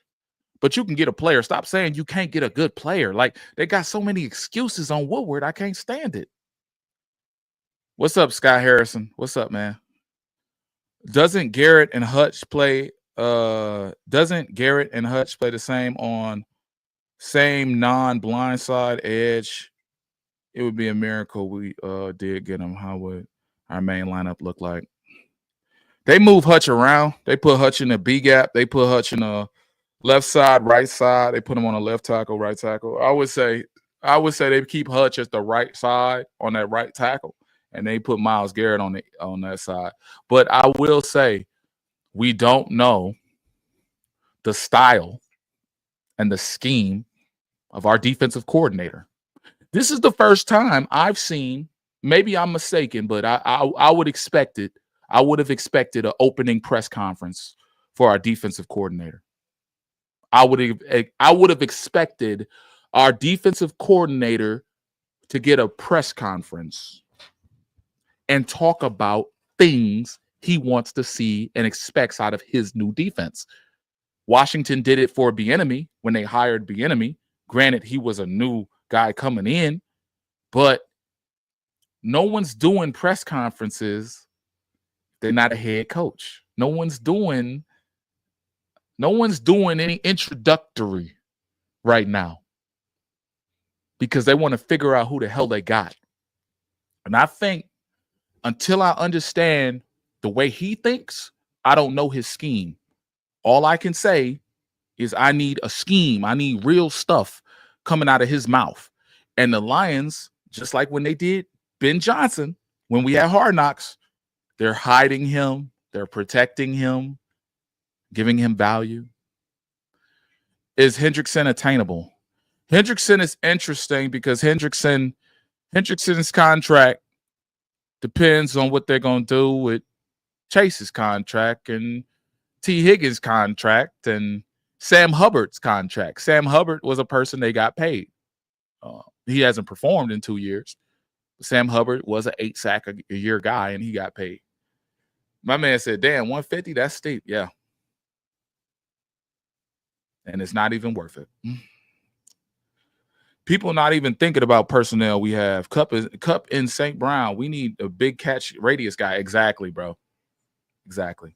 but you can get a player. Stop saying you can't get a good player. Like, they got so many excuses on Woodward. I can't stand it. What's up, Scott Harrison? What's up, man? Doesn't Garrett and Hutch play the same non-blindside edge? It would be a miracle we did get him. How would our main lineup look like? They move Hutch around. They put Hutch in the B gap. They put Hutch in the left side, right side. They put him on a left tackle, right tackle. I would say they keep Hutch at the right side on that right tackle, and they put Myles Garrett on that side. But I will say we don't know the style and the scheme of our defensive coordinator. This is the first time I've seen, maybe I'm mistaken, but I would expect it. I would have expected an opening press conference for our defensive coordinator. I would have expected our defensive coordinator to get a press conference and talk about things he wants to see and expects out of his new defense. Washington did it for Bieniemy when they hired Bieniemy. Granted, he was a new guy coming in, but no one's doing press conferences. They're not a head coach. No one's doing any introductory right now because they want to figure out who the hell they got. And I think until I understand the way he thinks, I don't know his scheme. All I can say is I need a scheme. I need real stuff coming out of his mouth. And the Lions, just like when they did Ben Johnson, when we had Hard Knocks, they're hiding him. They're protecting him, giving him value. Is Hendrickson attainable? Hendrickson is interesting because Hendrickson's contract depends on what they're going to do with Chase's contract and T. Higgins' contract and Sam Hubbard's contract. Sam Hubbard was a person they got paid. He hasn't performed in 2 years. Sam Hubbard was an 8-sack a year guy, and he got paid. My man said, damn, 150, that's steep. Yeah. And it's not even worth it. People not even thinking about personnel we have. Cup in St. Brown. We need a big catch radius guy. Exactly, bro. Exactly.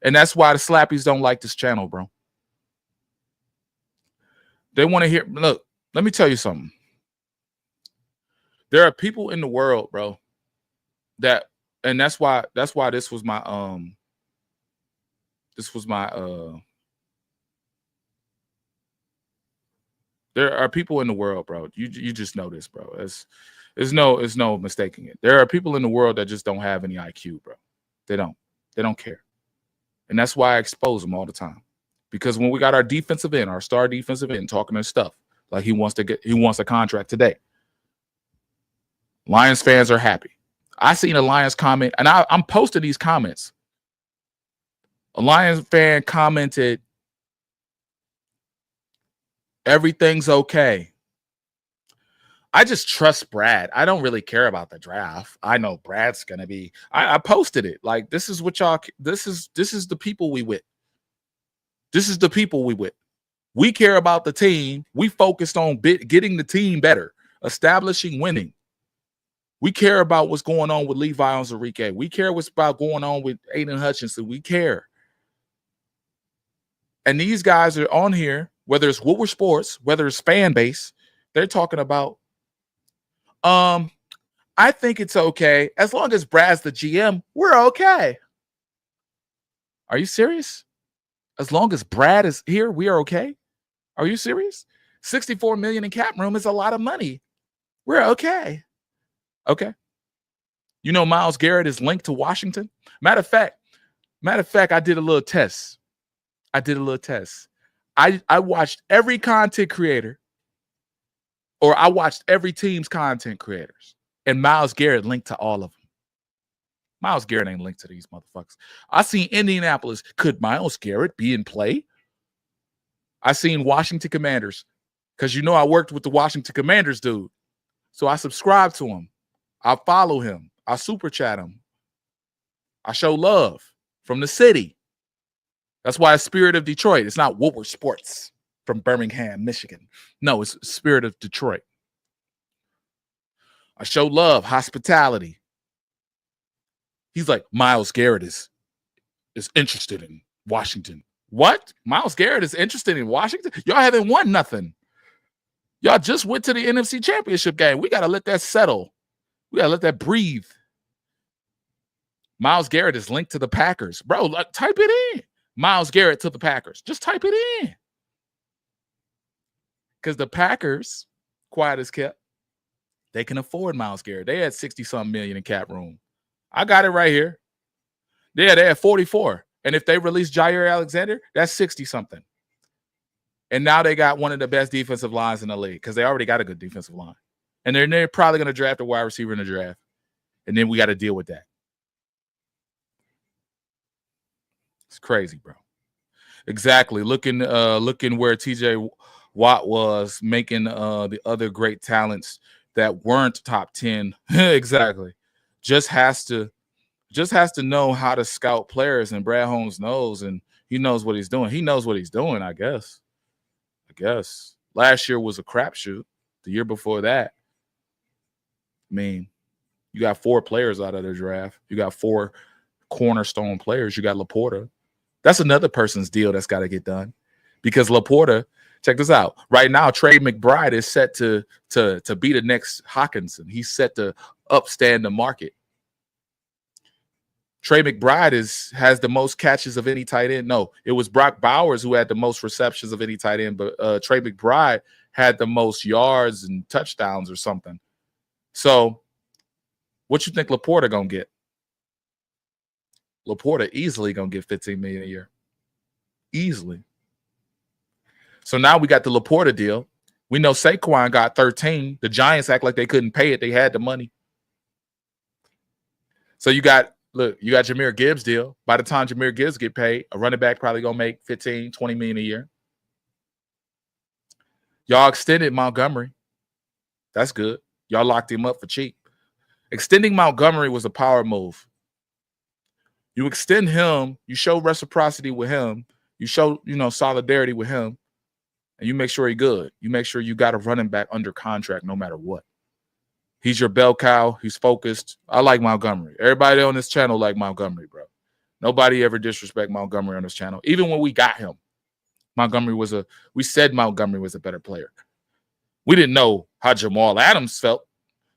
And that's why the Slappies don't like this channel, bro. They want to hear. Look, let me tell you something. There are people in the world, bro, that, and that's why this was my there are people in the world, bro. You just know this, bro. There's no mistaking it. There are people in the world that just don't have any IQ, bro. They don't care. And that's why I expose them all the time. Because when we got our defensive end, our star defensive end talking their stuff, like he wants a contract today. Lions fans are happy. I seen a Lions comment, and I'm posting these comments. A Lions fan commented, everything's okay. I just trust Brad. I don't really care about the draft. I know Brad's gonna be. I posted it. Like, this is what y'all. This is the people we with. This is the people we with. We care about the team. We focused on getting the team better, establishing winning. We care about what's going on with Levi Onwuzurike. We care what's about going on with Aiden Hutchinson. We care. And these guys are on here, whether it's Woodward Sports, whether it's fan base, they're talking about, I think it's okay. As long as Brad's the GM, we're okay. Are you serious? As long as Brad is here, we are okay. Are you serious? $64 million in cap room is a lot of money. We're okay. Okay. You know, Myles Garrett is linked to Washington. Matter of fact, I did a little test. I watched every content creator, or I watched every team's content creators, and Myles Garrett linked to all of them. Myles Garrett ain't linked to these motherfuckers. I seen Indianapolis. Could Myles Garrett be in play? I seen Washington Commanders, because you know I worked with the Washington Commanders dude. So I subscribe to him. I follow him. I super chat him. I show love from the city. That's why it's Spirit of Detroit. It's not Woodward Sports from Birmingham, Michigan. No, it's Spirit of Detroit. I show love, hospitality. He's like, Myles Garrett is interested in Washington. What? Myles Garrett is interested in Washington? Y'all haven't won nothing. Y'all just went to the NFC Championship game. We got to let that settle. We got to let that breathe. Myles Garrett is linked to the Packers. Bro, type it in. Myles Garrett to the Packers. Just type it in. Because the Packers, quiet as kept, they can afford Myles Garrett. They had 60-something million in cap room. I got it right here. Yeah, they had 44. And if they release Jair Alexander, that's 60-something. And now they got one of the best defensive lines in the league because they already got a good defensive line. And they're probably going to draft a wide receiver in the draft. And then we got to deal with that. It's crazy, bro. Exactly. Looking where TJ Watt was, making the other great talents that weren't top 10. Exactly. Just has to know how to scout players, and Brad Holmes knows, and he knows what he's doing. He knows what he's doing, I guess. Last year was a crapshoot. The year before that, I mean, you got 4 players out of the draft. You got 4 cornerstone players. You got Laporta. That's another person's deal that's got to get done, because Laporta, check this out. Right now, Trey McBride is set to be the next Hawkinson. He's set to upstand the market. Trey McBride has the most catches of any tight end. No, it was Brock Bowers who had the most receptions of any tight end, but Trey McBride had the most yards and touchdowns or something. So what you think Laporta going to get? Laporta easily going to get $15 million a year. Easily. So now we got the Laporta deal. We know Saquon got 13. The Giants act like they couldn't pay it. They had the money. So you got Jahmyr Gibbs deal. By the time Jahmyr Gibbs get paid, a running back probably going to make 15, 20 million a year. Y'all extended Montgomery. That's good. Y'all locked him up for cheap. Extending Montgomery was a power move. You extend him, you show reciprocity with him, you show, solidarity with him, and you make sure he's good. You make sure you got a running back under contract no matter what. He's your bell cow. He's focused. I like Montgomery. Everybody on this channel like Montgomery, bro. Nobody ever disrespect Montgomery on this channel. Even when we got him, we said Montgomery was a better player. We didn't know how Jamal Adams felt.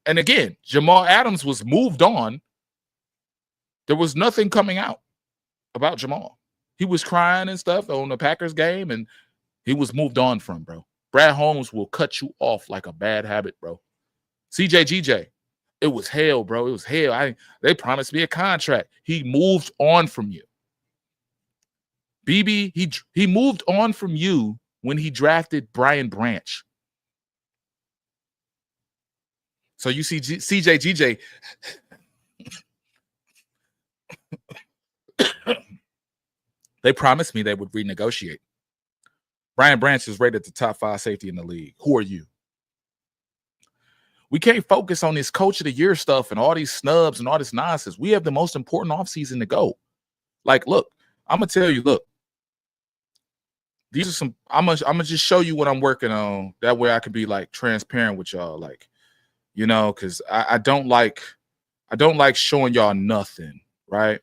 And again, Jamal Adams was moved on. There was nothing coming out about Jamal. He was crying and stuff on the Packers game, and he was moved on from, bro. Brad Holmes will cut you off like a bad habit, bro. CJGJ, it was hell, bro. It was hell. They promised me a contract. He moved on from you. BB, he moved on from you when he drafted Brian Branch. So you see CJGJ. They promised me they would renegotiate. Brian Branch is rated the top 5 safety in the league. Who are you? We can't focus on this coach of the year stuff and all these snubs and all this nonsense. We have the most important offseason to go. Like, look, I'm going to tell you, look, these are some, I'm gonna just show you what I'm working on. That way I can be like transparent with y'all. Like, because I don't like showing y'all nothing, right?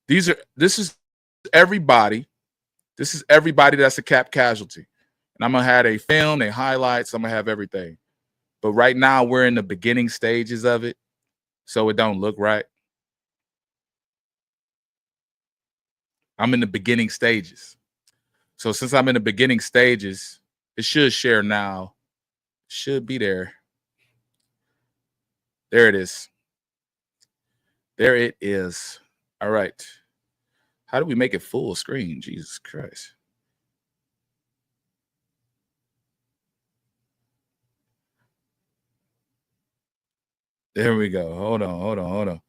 This is everybody. This is everybody that's a cap casualty. And I'm going to have a film, a highlights. I'm going to have everything. But right now we're in the beginning stages of it. So it don't look right. I'm in the beginning stages. So since I'm in the beginning stages, it should share now. Should be there. There it is. There it is. All right. How do we make it full screen? Jesus Christ. There we go. Hold on.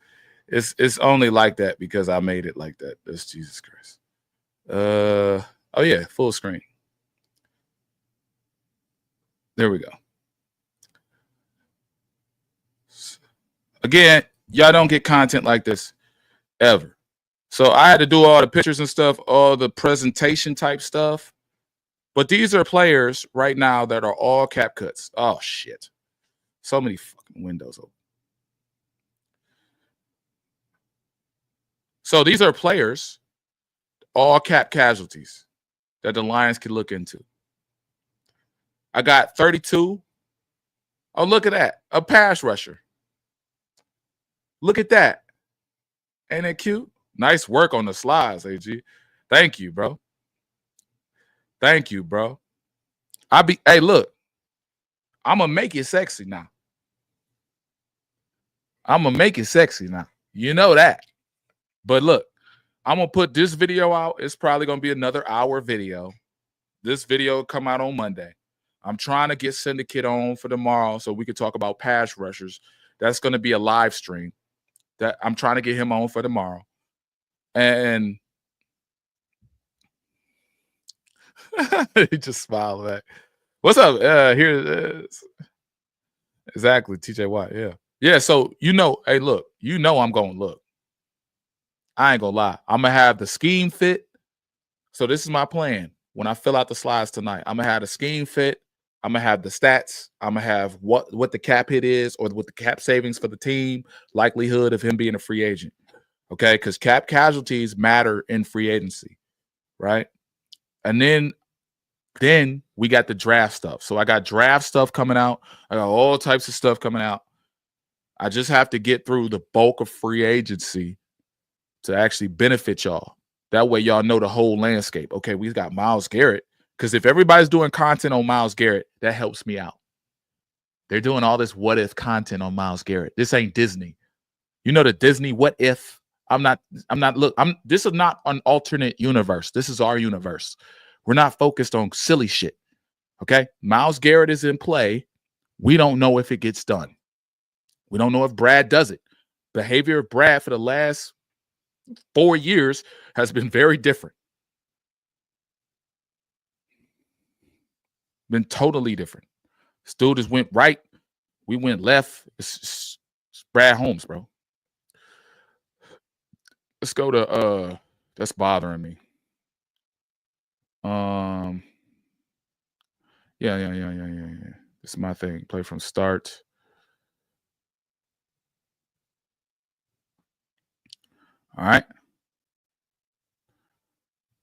It's only like that because I made it like that. That's Jesus Christ. Oh yeah, full screen. There we go. Again, y'all don't get content like this ever. So I had to do all the pictures and stuff, all the presentation type stuff. But these are players right now that are all cap cuts. Oh shit. So many fucking windows open. So these are players, all cap casualties that the Lions can look into. I got 32. Oh, look at that. A pass rusher. Look at that. Ain't it cute? Nice work on the slides, AG. Thank you, bro. Thank you, bro. Hey, look. I'm going to make it sexy now. I'm going to make it sexy now. You know that. But look, I'm going to put this video out. It's probably going to be another hour video. This video will come out on Monday. I'm trying to get Syndicate on for tomorrow so we can talk about pass rushers. That's going to be a live stream. That I'm trying to get him on for tomorrow. And he just smiled back. What's up? Here it is. Exactly, TJ Watt. Yeah. Yeah, so hey, look, I'm going to look. I ain't going to lie. I'm going to have the scheme fit. So this is my plan. When I fill out the slides tonight, I'm going to have the scheme fit. I'm going to have the stats. I'm going to have what the cap hit is or what the cap savings for the team, likelihood of him being a free agent. Okay, because cap casualties matter in free agency, right? And then we got the draft stuff. So I got draft stuff coming out. I got all types of stuff coming out. I just have to get through the bulk of free agency to actually benefit y'all. That way y'all know the whole landscape. Okay, we've got Myles Garrett. Because if everybody's doing content on Myles Garrett, that helps me out. They're doing all this what if content on Myles Garrett. This ain't Disney. You know the Disney what if? This is not an alternate universe. This is our universe. We're not focused on silly shit. Okay? Myles Garrett is in play. We don't know if it gets done. We don't know if Brad does it. Behavior of Brad for the last 4 years has been very different. Been totally different. This dude just went right. We went left. It's Brad Holmes, bro. Let's go to that's bothering me. Yeah. This is my thing. Play from start. All right.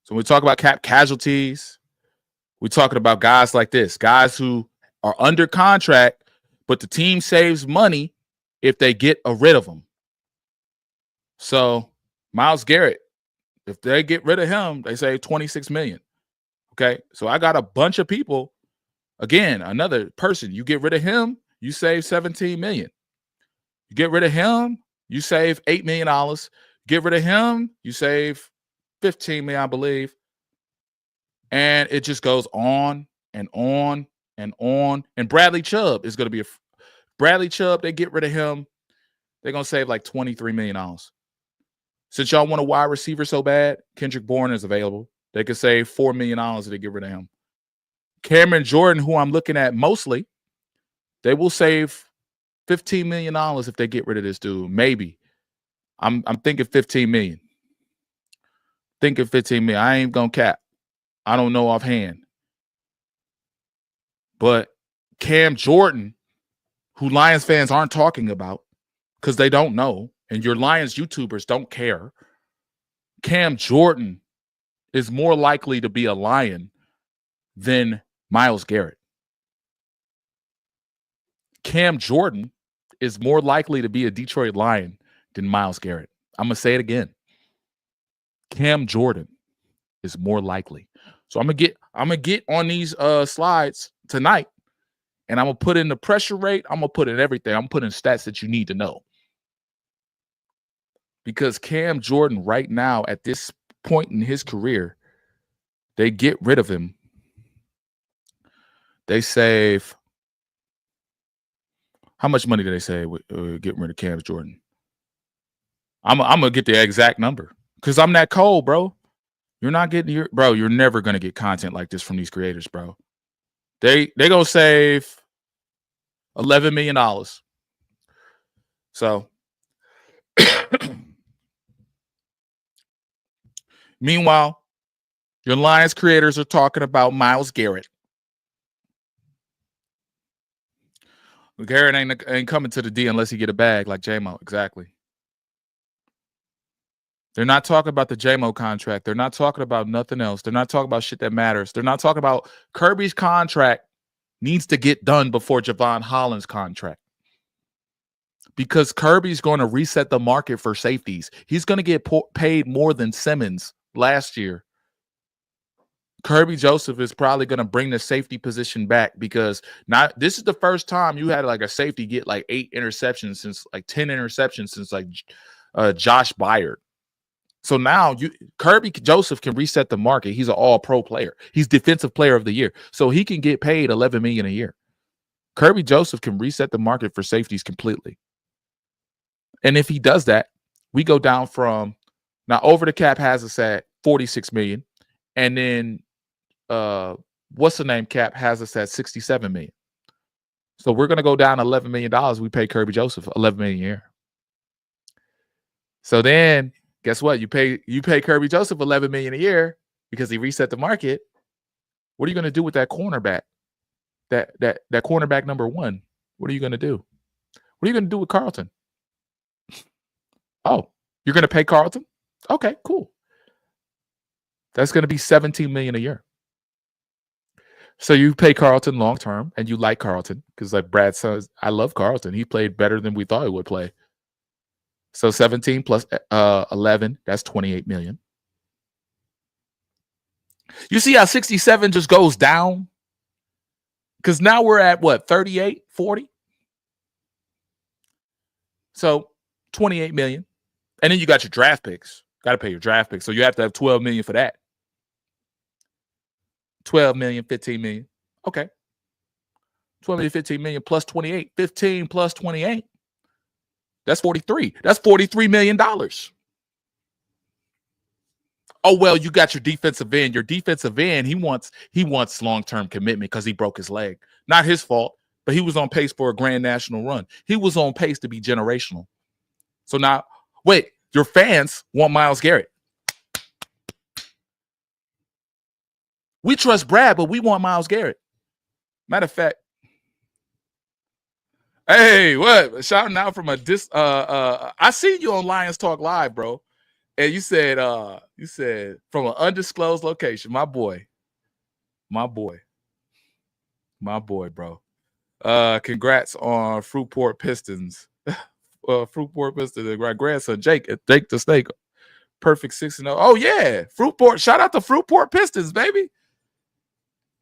So when we talk about cap casualties, we're talking about guys like this, guys who are under contract, but the team saves money if they get rid of them. So Myles Garrett, if they get rid of him, they save $26 million. Okay, so I got a bunch of people. Again, another person, you get rid of him, you save $17 million. You get rid of him, you save $8 million. Get rid of him, you save $15 million, I believe. And it just goes on and on and on. And Bradley Chubb is going to be Bradley Chubb. They get rid of him, they're going to save like $23 million. Since y'all want a wide receiver so bad, Kendrick Bourne is available. They could save $4 million if they get rid of him. Cameron Jordan, who I'm looking at mostly, they will save $15 million if they get rid of this dude. Maybe. I'm thinking $15 million. Thinking $15 million. I ain't going to cap. I don't know offhand. But Cam Jordan, who Lions fans aren't talking about because they don't know, and your Lions YouTubers don't care, Cam Jordan is more likely to be a Lion than Myles Garrett. Cam Jordan is more likely to be a Detroit Lion than Myles Garrett. I'm going to say it again. Cam Jordan is more likely. So I'm gonna get on these slides tonight, and I'm gonna put in the pressure rate. I'm gonna put in everything. I'm putting stats that you need to know. Because Cam Jordan right now at this point in his career, they get rid of him. They save how much money do they save with getting rid of Cam Jordan? I'm gonna get the exact number because I'm that cold, bro. You're not getting you're never gonna get content like this from these creators, bro. They gonna save $11 million. So meanwhile, your Lions creators are talking about Myles Garrett. Garrett ain't coming to the D unless he get a bag like J-Mo. Exactly. They're not talking about the J-Mo contract. They're not talking about nothing else. They're not talking about shit that matters. They're not talking about Kirby's contract needs to get done before Javon Holland's contract. Because Kirby's going to reset the market for safeties. He's going to get paid more than Simmons last year. Kirby Joseph is probably going to bring the safety position back because this is the first time you had like a safety get like 10 interceptions since like Josh Byard. So now Kirby Joseph can reset the market. He's an all-pro player. He's defensive player of the year. So he can get paid $11 million a year. Kirby Joseph can reset the market for safeties completely. And if he does that, we go down from now over the cap has us at $46 million. And then what's the name cap has us at $67 million. So we're going to go down $11 million. We pay Kirby Joseph $11 million a year. So then guess what? You pay Kirby Joseph $11 million a year because he reset the market. What are you going to do with that cornerback? That cornerback number one. What are you going to do? What are you going to do with Carlton? Oh, you're going to pay Carlton? Okay, cool. That's going to be $17 million a year. So you pay Carlton long term, and you like Carlton because, like Brad says, I love Carlton. He played better than we thought he would play. So 17 plus 11, that's $28 million. You see how 67 just goes down? Because now we're at what, 38, 40? So 28 million. And then you got your draft picks. Got to pay your draft picks. So you have to have 12 million for that. 12 million, 15 million. Okay. 12 million, 15 million plus 28. 15 plus 28. That's 43. That's $43 million. Oh, well, you got your defensive end. Your defensive end, he wants long-term commitment because he broke his leg. Not his fault, but he was on pace for a grand national run. He was on pace to be generational. So now, wait, your fans want Myles Garrett. We trust Brad, but we want Myles Garrett. Matter of fact, hey, what? Shouting out from I seen you on Lions Talk Live, bro. And you said from an undisclosed location, my boy, bro. Congrats on Fruitport Pistons. Fruitport Pistons, my grandson Jake the Snake. Perfect 6-0. Oh yeah, Fruitport. Shout out to Fruitport Pistons, baby.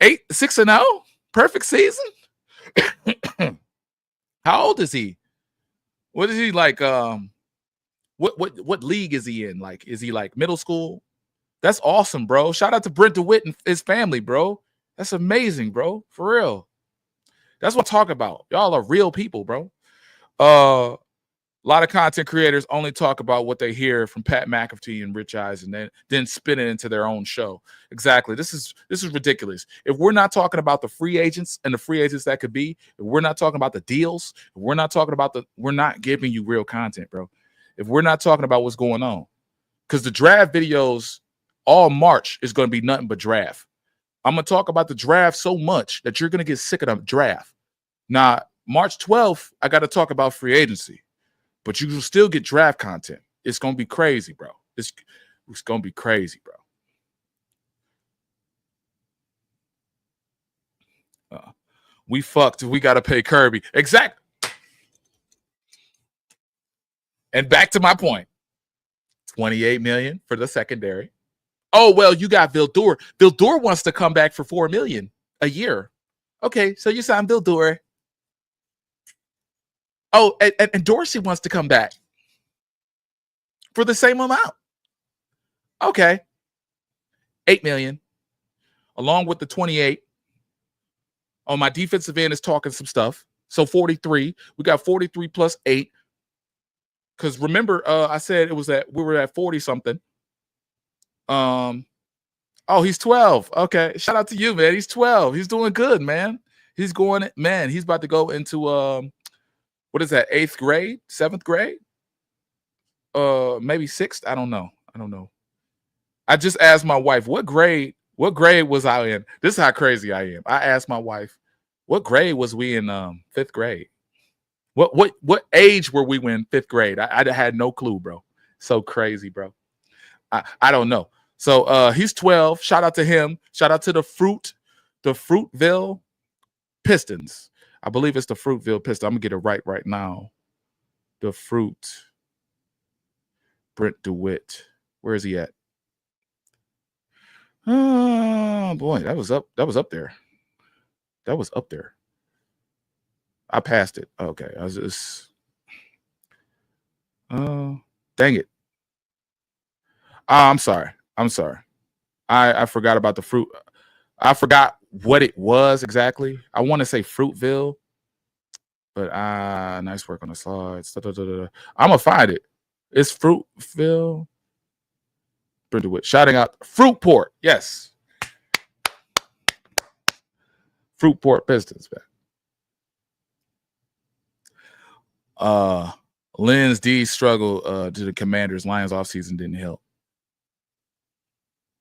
6-0. Perfect season. How old is he? What is he like? What league is he in? Like, is he like middle school? That's awesome, bro. Shout out to Brent DeWitt and his family, bro. That's amazing, bro. For real. That's what I'm talking about. Y'all are real people, bro. A lot of content creators only talk about what they hear from Pat McAfee and Rich Eisen, and then spin it into their own show. Exactly. This is ridiculous. If we're not talking about the free agents and the free agents that could be, if we're not talking about the deals, if we're not talking about we're not giving you real content, bro. If we're not talking about what's going on, because the draft videos all March is going to be nothing but draft. I'm going to talk about the draft so much that you're going to get sick of the draft. Now, March 12th, I got to talk about free agency, but you will still get draft content. It's going to be crazy, bro. It's going to be crazy, bro. We fucked. We got to pay Kirby. Exactly. And back to my point. $28 million for the secondary. Oh, well, you got Vildor. Vildor wants to come back for $4 million a year. Okay, so you sign Vildor. Oh, and Dorsey wants to come back for the same amount. Okay. $8 million, along with the 28. On my defensive end is talking some stuff. So 43. We got 43 plus 8. Because remember, I said we were at 40 something. Oh, he's 12. Okay. Shout out to you, man. He's 12. He's doing good, man. He's about to go into what is that, 8th grade, 7th grade? Maybe 6th. I don't know. I just asked my wife, what grade was I in? This is how crazy I am. I asked my wife, what grade was we in 5th grade? What age were we in 5th grade? I had no clue, bro. So crazy, bro. I don't know. So he's 12. Shout out to him. Shout out to the Fruitville Pistons. I believe it's the Fruitville Pistons. I'm gonna get it right now. The Brent DeWitt. Where is he at? Oh boy, that was up there. That was up there. I passed it. Okay. I was just dang it. I'm sorry. I forgot about the fruit. I forgot what it was exactly. I want to say Fruitville, but nice work on the slides. I'm gonna find it. It's Fruitville. Brentwood shouting out Fruitport. Yes. Fruitport Pistons, man. Lynn's D struggle to the Commanders. Lions offseason didn't help.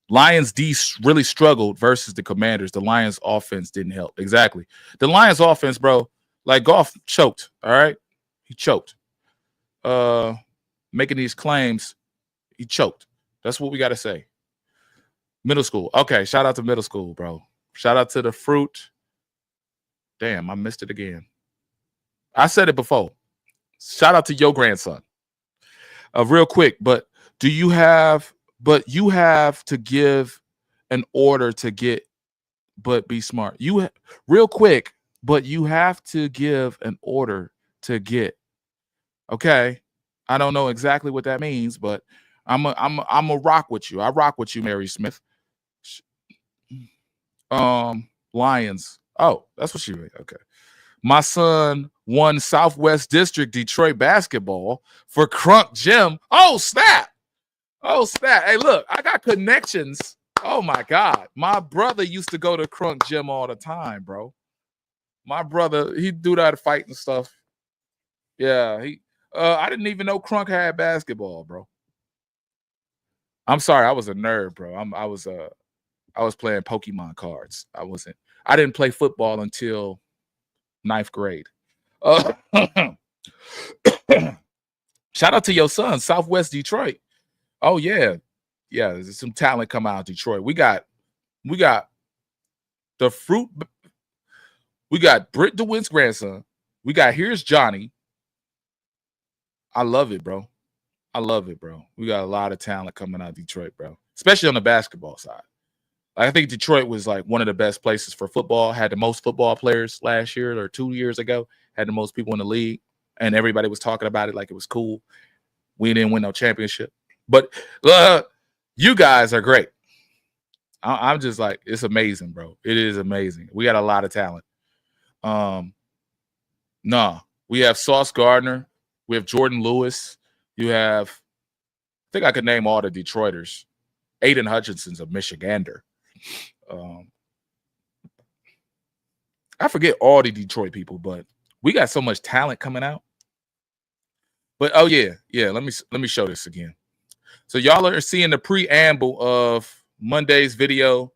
Lions D really struggled versus the Commanders. The Lions offense didn't help. Exactly. The Lions offense, bro, like Goff choked. All right. He choked. Making these claims, he choked. That's what we got to say. Middle school. Okay. Shout out to middle school, bro. Shout out to the fruit. Damn, I missed it again. I said it before. Shout out to your grandson. Real quick, but you have to give an order to get, but be smart. Real quick, but you have to give an order to get. Okay. I don't know exactly what that means, but I'm a rock with you. I rock with you, Mary Smith. Lions. Oh, that's what she meant. Okay. My son won Southwest District Detroit basketball for Crunk Gym. Oh, snap. Hey, look, I got connections. Oh, my God. My brother used to go to Crunk Gym all the time, bro. My brother, he'd do that fight and stuff. Yeah, I didn't even know Crunk had basketball, bro. I'm sorry, I was a nerd, bro. I was playing Pokemon cards. I didn't play football until 9th grade. Shout out to your son, Southwest Detroit. Oh yeah, there's some talent come out of Detroit. We got the fruit. We got Britt DeWitt's grandson. We got here's Johnny. I love it, bro. We got a lot of talent coming out of Detroit, bro. Especially on the basketball side. I think Detroit was like one of the best places for football. Had the most football players last year or 2 years ago. Had the most people in the league, and everybody was talking about it like it was cool. We didn't win no championship, but you guys are great. I'm just like, it's amazing, bro. It is amazing. We got a lot of talent. We have Sauce Gardner. We have Jordan Lewis. You have, I think I could name all the Detroiters. Aiden Hutchinson's a Michigander. I forget all the Detroit people, but we got so much talent coming out. But oh yeah. Let me show this again. So y'all are seeing the preamble of Monday's video.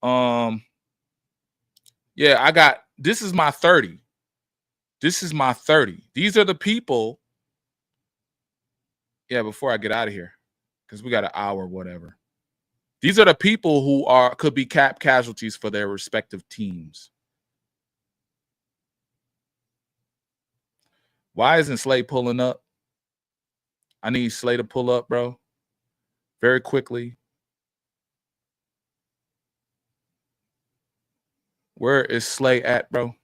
I got, this is my 30. These are the people. Yeah, before I get out of here, because we got an hour, whatever. These are the people who could be cap casualties for their respective teams. Why isn't Slade pulling up? I need Slay to pull up, bro, very quickly. Where is Slay at, bro?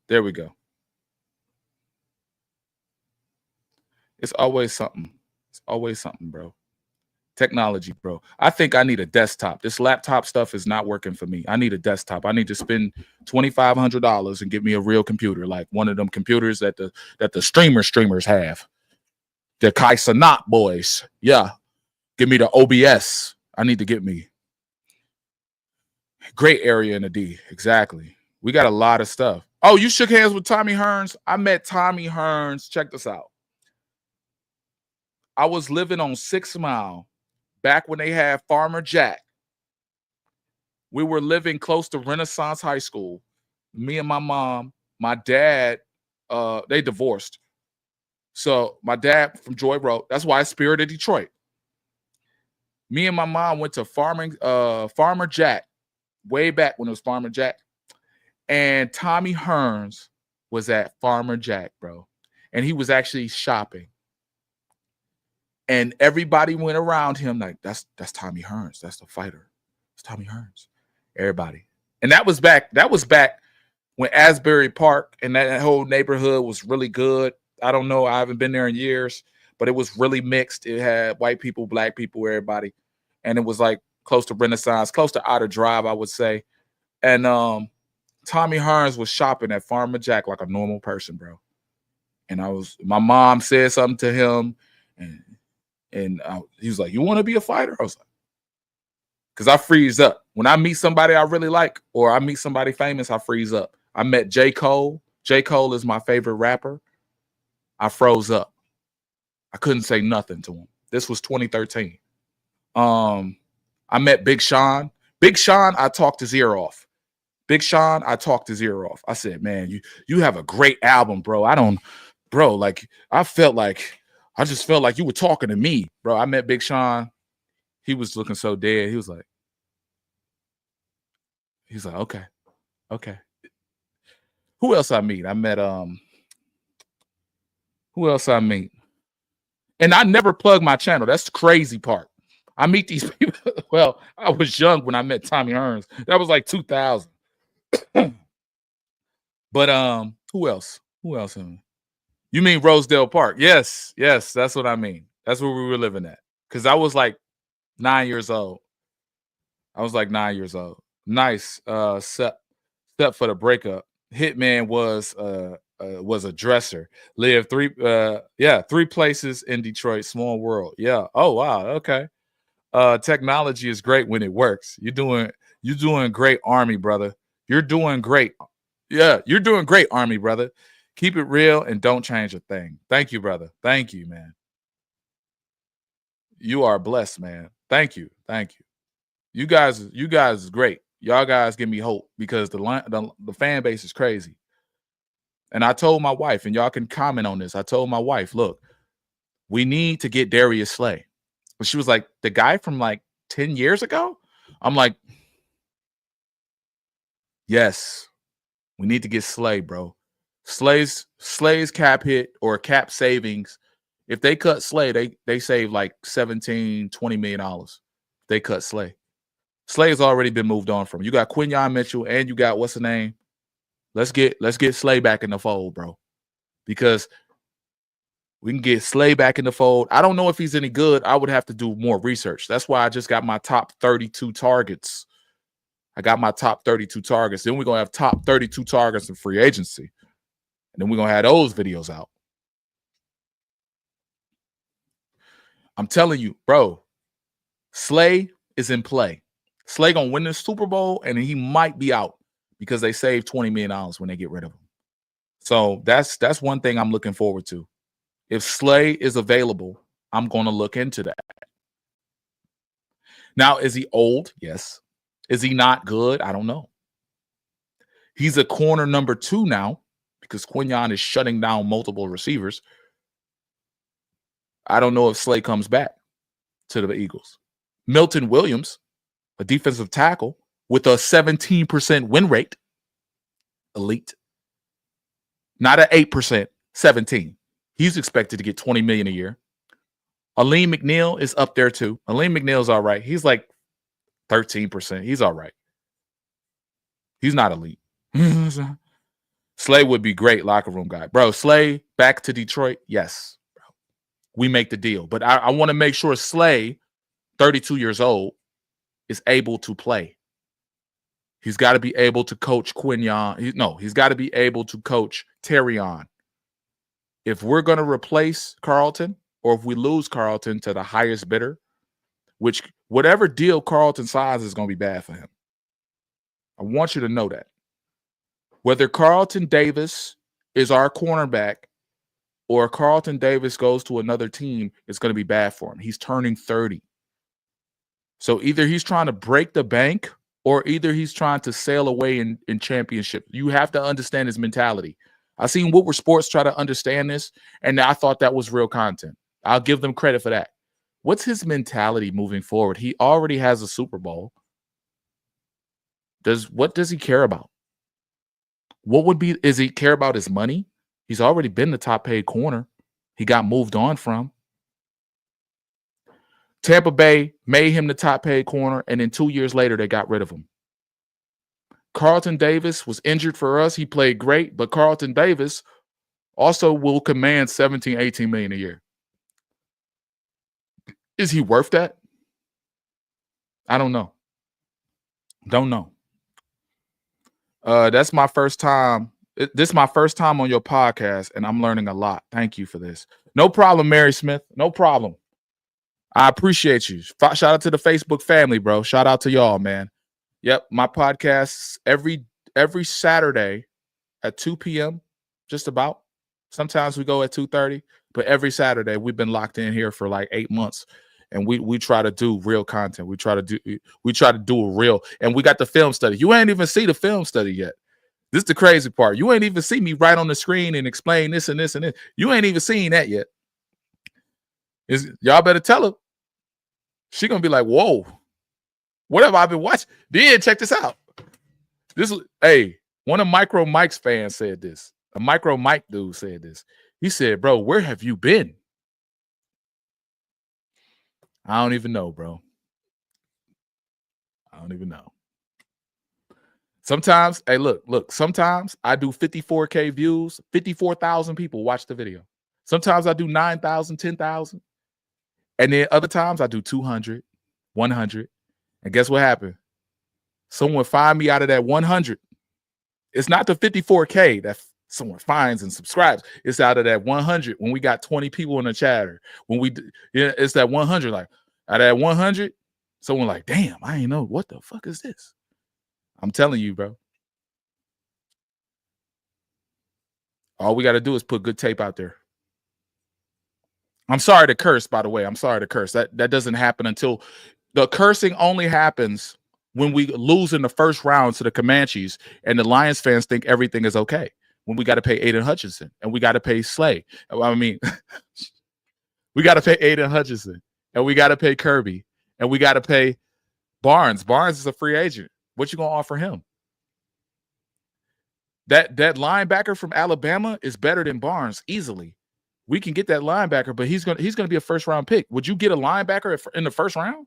There we go. It's always something. It's always something, bro. Technology, bro. I think I need a desktop. This laptop stuff is not working for me. I need a desktop. I need to spend $2,500 and get me a real computer, like one of them computers that the streamers have. The Kai Sanat boys. Yeah. Give me the OBS. I need to get me. Great area in the D. Exactly. We got a lot of stuff. Oh, you shook hands with Tommy Hearns? I met Tommy Hearns. Check this out. I was living on 6 Mile back when they had Farmer Jack. We were living close to Renaissance High School. Me and my mom, my dad, they divorced. So my dad from Joy Road. That's why I spirited Detroit. Me and my mom went to Farmer Jack way back when it was Farmer Jack. And Tommy Hearns was at Farmer Jack, bro. And he was actually shopping. And everybody went around him like, that's Tommy Hearns. That's the fighter. It's Tommy Hearns. Everybody. And that was back when Asbury Park and that whole neighborhood was really good. I don't know. I haven't been there in years, but it was really mixed. It had white people, black people, everybody. And it was like close to Renaissance, close to Outer Drive, I would say. And Tommy Hearns was shopping at Farmer Jack like a normal person, bro. And my mom said something to him, and he was like, "You want to be a fighter?" I was like, because I freeze up. When I meet somebody I really like or I meet somebody famous, I freeze up. I met J. Cole. J. Cole is my favorite rapper. I froze up. I couldn't say nothing to him. This was 2013. I met Big Sean. Big Sean, I talked his ear off. Big Sean, I talked his ear off. I said, "Man, you have a great album, bro. I just felt like you were talking to me, bro." I met Big Sean. He was looking so dead. He was like, okay. Who else I meet? I met who else I meet? And I never plug my channel. That's the crazy part. I meet these people. Well, I was young when I met Tommy Hearns. That was like 2000. But who else? You mean Rosedale Park? Yes, that's what I mean. That's where we were living at. Because I was like 9 years old. Nice. Step for the breakup. Hitman was a dresser. Lived three places in Detroit. Small world. Yeah. Oh wow. Okay. Technology is great when it works. You're doing great, Army brother. You're doing great. Yeah, you're doing great, Army brother. Keep it real and don't change a thing. Thank you, brother. Thank you, man. You are blessed, man. Thank you. You guys is great. Y'all guys give me hope because the fan base is crazy. And I told my wife, and y'all can comment on this. I told my wife, look, we need to get Darius Slay. But she was like, the guy from like 10 years ago? I'm like, yes, we need to get Slay, bro. Slay's cap hit or cap savings. If they cut Slay, they save like $17, $20 million. They cut Slay. Slay has already been moved on from. You got Quinyon Mitchell and you got what's the name? Let's get Slay back in the fold, bro. Because we can get Slay back in the fold. I don't know if he's any good. I would have to do more research. That's why I just got my top 32 targets. Then we're going to have top 32 targets in free agency. And then we're going to have those videos out. I'm telling you, bro, Slay is in play. Slay going to win the Super Bowl, and he might be out because they save $20 million when they get rid of him. So that's one thing I'm looking forward to. If Slay is available, I'm going to look into that. Now, is he old? Yes. Is he not good? I don't know. He's a corner number 2 now because Quinyon is shutting down multiple receivers. I don't know if Slay comes back to the Eagles. Milton Williams, a defensive tackle with a 17% win rate. Elite. Not an 8%, 17. He's expected to get $20 million a year. Aleem McNeil is up there too. Aleem McNeil's all right. He's like 13%. He's all right. He's not elite. Slay would be great locker room guy. Bro, Slay back to Detroit. Yes. Bro. We make the deal. But I want to make sure Slay, 32 years old, is able to play. He's got to be able to coach Quinyon. He's got to be able to coach Terrion. If we're going to replace Carlton, or if we lose Carlton to the highest bidder, which whatever deal Carlton signs is going to be bad for him. I want you to know that. Whether Carlton Davis is our cornerback or Carlton Davis goes to another team, it's going to be bad for him. He's turning 30. So either he's trying to break the bank or either he's trying to sail away in championship. You have to understand his mentality. I seen Woodward Sports try to understand this, and I thought that was real content. I'll give them credit for that. What's his mentality moving forward? He already has a Super Bowl. What does he care about? Is he care about his money? He's already been the top paid corner. He got moved on from. Tampa Bay made him the top paid corner, and then 2 years later, they got rid of him. Carlton Davis was injured for us. He played great, but Carlton Davis also will command 17, 18 million a year. Is he worth that? I don't know. Don't know. That's my first time. This is my first time on your podcast, and I'm learning a lot. Thank you for this. No problem, Mary Smith. No problem. I appreciate you. Shout out to the Facebook family, bro. Shout out to y'all, man. Yep, my podcasts every Saturday at 2 p.m. Just about. Sometimes we go at 2:30, but every Saturday we've been locked in here for like 8 months, and we try to do real content. We try to do a real, and we got the film study. You ain't even see the film study yet. This is the crazy part. You ain't even see me right on the screen and explain this and this and this. You ain't even seen that yet. Y'all better tell her. She gonna be like, whoa, what have I been watching? Then check this out. One of Micro Mike's fans said this. A Micro Mike dude said this. He said, bro, where have you been? I don't even know, bro. I don't even know. Sometimes, look, sometimes I do 54K views, 54,000 people watch the video. Sometimes I do 9,000, 10,000. And then other times I do 200, 100. And guess what happened? Someone find me out of that 100. It's not the 54K that someone finds and subscribes. It's out of that 100 when we got 20 people in the chatter. It's that 100. Like out of that 100, someone like, damn, I ain't know what the fuck is this. I'm telling you, bro. All we got to do is put good tape out there. I'm sorry to curse, by the way. I'm sorry to curse. That doesn't happen until the cursing only happens when we lose in the first round to the Comanches and the Lions fans think everything is okay. When we got to pay Aiden Hutchinson and we got to pay Slay. I mean, we got to pay Aiden Hutchinson and we got to pay Kirby and we got to pay Barnes. Barnes is a free agent. What you gonna offer him? That linebacker from Alabama is better than Barnes easily. We can get that linebacker, but he's gonna be a first round pick. Would you get a linebacker in the first round?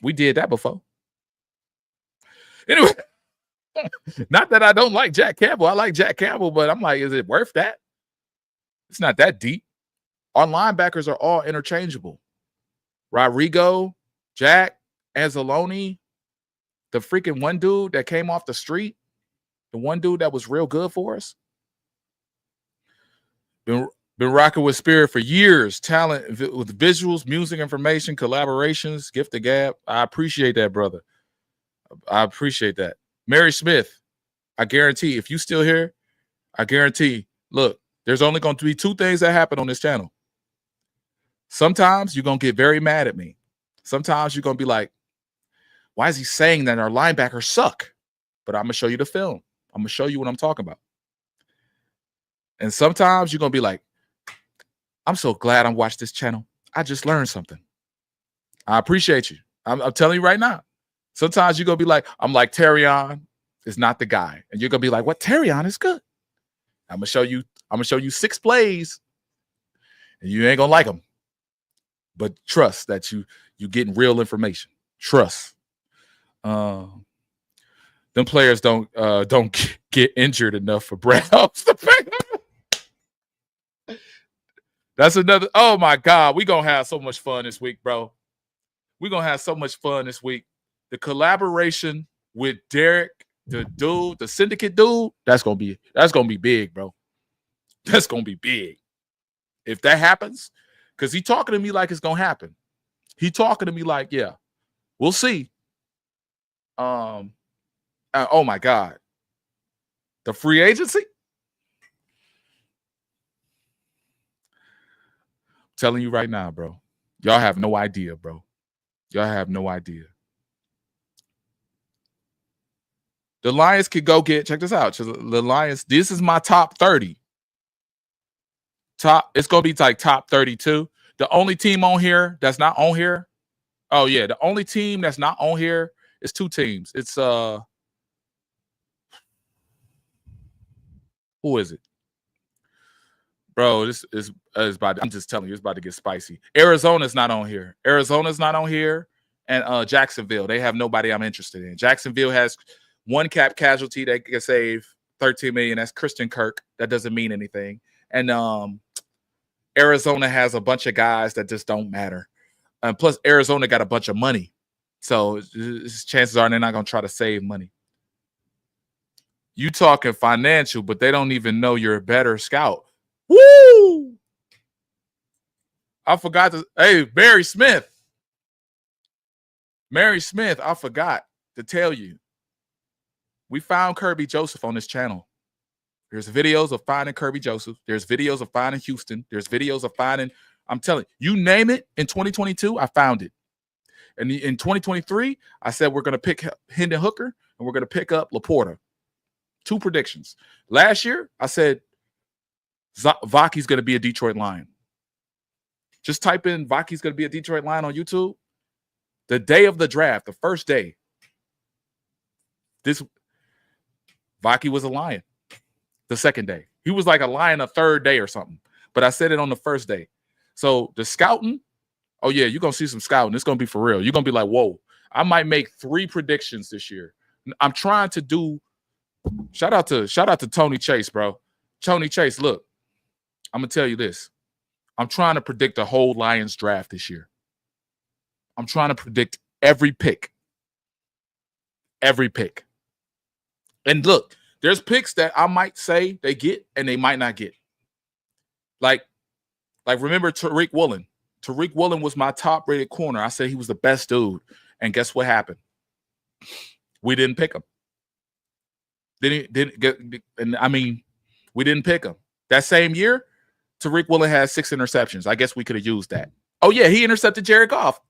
We did that before. Anyway, not that I don't like Jack Campbell. I like Jack Campbell, but I'm like, is it worth that? It's not that deep. Our linebackers are all interchangeable. Rodrigo, Jack, Anzalone, the freaking one dude that came off the street, the one dude that was real good for us. Been rocking with Spirit for years. Talent with visuals, music, information, collaborations, gift the gab. I appreciate that, brother. I appreciate that. Mary Smith, I guarantee if you still here, I guarantee, look, there's only going to be two things that happen on this channel. Sometimes you're going to get very mad at me. Sometimes you're going to be like, why is he saying that our linebackers suck? But I'm going to show you the film. I'm going to show you what I'm talking about. And sometimes you're going to be like, I'm so glad I watched this channel. I just learned something. I appreciate you. I'm telling you right now. Sometimes you're going to be like, I'm like, Terrion is not the guy. And you're going to be like, what? Terrion is good. I'm going to show you I'm gonna show you 6 plays, and you ain't gonna like them. But trust that you getting real information. Trust. Them players don't get injured enough for Browns to pay them. That's another. Oh my God, we gonna have so much fun this week, bro. We gonna have so much fun this week. The collaboration with Derek, the syndicate dude, that's gonna be big, bro. That's gonna be big. If that happens, because he talking to me like it's gonna happen. He talking to me like, yeah, we'll see. Oh my God, the free agency. Telling you right now, bro. Y'all have no idea, bro. Y'all have no idea. The Lions could go get, check this out. The Lions, this is my top 30. It's going to be like top 32. The only team on here that's not on here. Oh, yeah. The only team that's not on here is 2 teams. It's, who is it? Bro, this is about. I'm just telling you, it's about to get spicy. Arizona's not on here. Arizona's not on here, and Jacksonville. They have nobody I'm interested in. Jacksonville has 1 cap casualty that can save $13 million. That's Christian Kirk. That doesn't mean anything. And Arizona has a bunch of guys that just don't matter. Plus, Arizona got a bunch of money, so chances are they're not gonna try to save money. You talking financial, but they don't even know you're a better scout. Woo! I forgot to. Hey, Mary Smith, I forgot to tell you. We found Kirby Joseph on this channel. There's videos of finding Kirby Joseph. There's videos of finding Houston. There's videos of finding. I'm telling you, name it. In 2022, I found it. And in 2023, I said we're going to pick Hendon Hooker and we're going to pick up Laporta. 2 predictions. Last year, I said Vaki's going to be a Detroit Lion. Just type in Vaki's going to be a Detroit Lion on YouTube. The day of the draft, the first day, Vaki was a Lion. The second day. He was like a Lion a third day or something. But I said it on the first day. So the scouting, oh yeah, you're going to see some scouting. It's going to be for real. You're going to be like, whoa. I might make 3 predictions this year. I'm trying to do, shout out to Tony Chase, bro. Tony Chase, look. I'm going to tell you this. I'm trying to predict the whole Lions draft this year. I'm trying to predict every pick. Every pick. And look, there's picks that I might say they get and they might not get. Like remember Tariq Woolen. Tariq Woolen was my top-rated corner. I said he was the best dude. And guess what happened? We didn't pick him. We didn't pick him. That same year, Tariq Woolen had 6 interceptions. I guess we could have used that. Oh, yeah, he intercepted Jared Goff.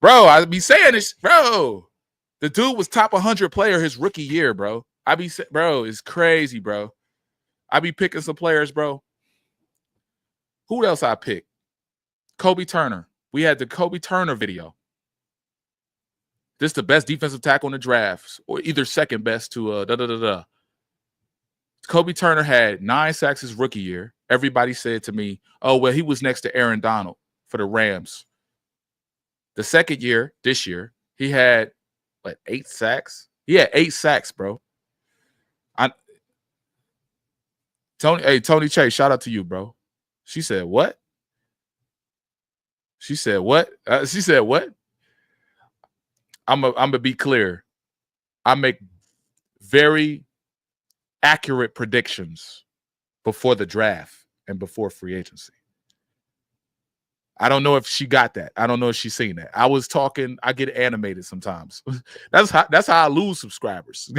Bro, I be saying this, bro. The dude was top 100 player his rookie year, bro. Bro, it's crazy, bro. I be picking some players, bro. Who else I picked? Kobe Turner. We had the Kobe Turner video. This is the best defensive tackle in the draft, or either second best to Kobe Turner had 9 sacks his rookie year. Everybody said to me, oh, well, he was next to Aaron Donald for the Rams. The second year, this year, he had, 8 sacks? He had 8 sacks, bro. Tony Chase, shout out to you, bro. She said, what? She said, what? I'm going to be clear. I make very accurate predictions before the draft and before free agency. I don't know if she got that. I don't know if she's seen that. I was talking, I get animated sometimes. That's how I lose subscribers.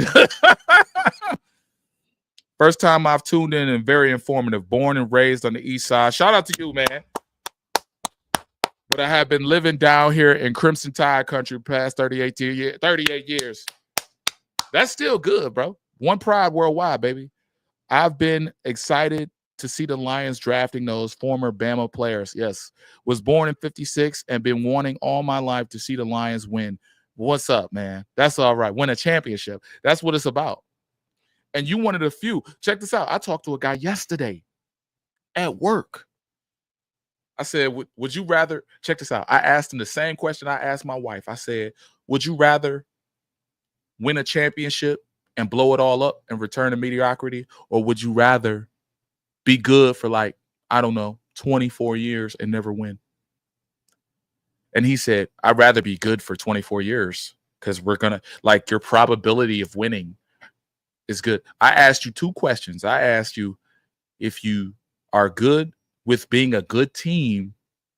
First time I've tuned in and very informative. Born and raised on the east side. Shout out to you, man. But I have been living down here in Crimson Tide country past 38 years. That's still good, bro. One pride worldwide, baby. I've been excited to see the Lions drafting those former Bama players. Yes. Was born in 56 and been wanting all my life to see the Lions win. What's up, man? That's all right. Win a championship. That's what it's about. And you one of the few. Check this out. I talked to a guy yesterday at work. I said, would you rather, check this out. I asked him the same question I asked my wife. I said, would you rather win a championship and blow it all up and return to mediocrity? Or would you rather be good for like, I don't know, 24 years and never win? And he said, I'd rather be good for 24 years because we're going to, like, your probability of winning is good. I asked you 2 questions. I asked you if you are good with being a good team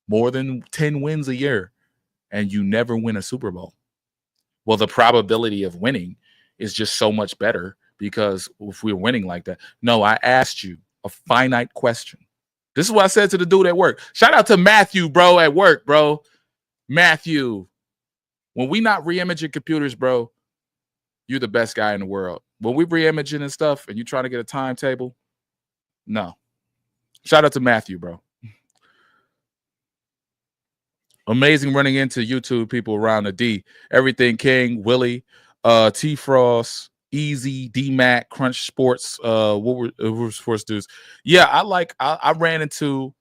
more than 10 wins a year and you never win a Super Bowl. Well, the probability of winning is just so much better because if we're winning like that. No, I asked you a finite question. This is what I said to the dude at work. Shout out to Matthew, bro, at work, bro. Matthew, when we not re-imaging computers, bro, you're the best guy in the world. When we re-imaging and stuff and you trying to get a timetable, no. Shout out to Matthew, bro. Amazing running into YouTube people around the D. Everything King, Willie, T Frost, Easy, D Mac, Crunch Sports, what were sports dudes? Yeah, I ran into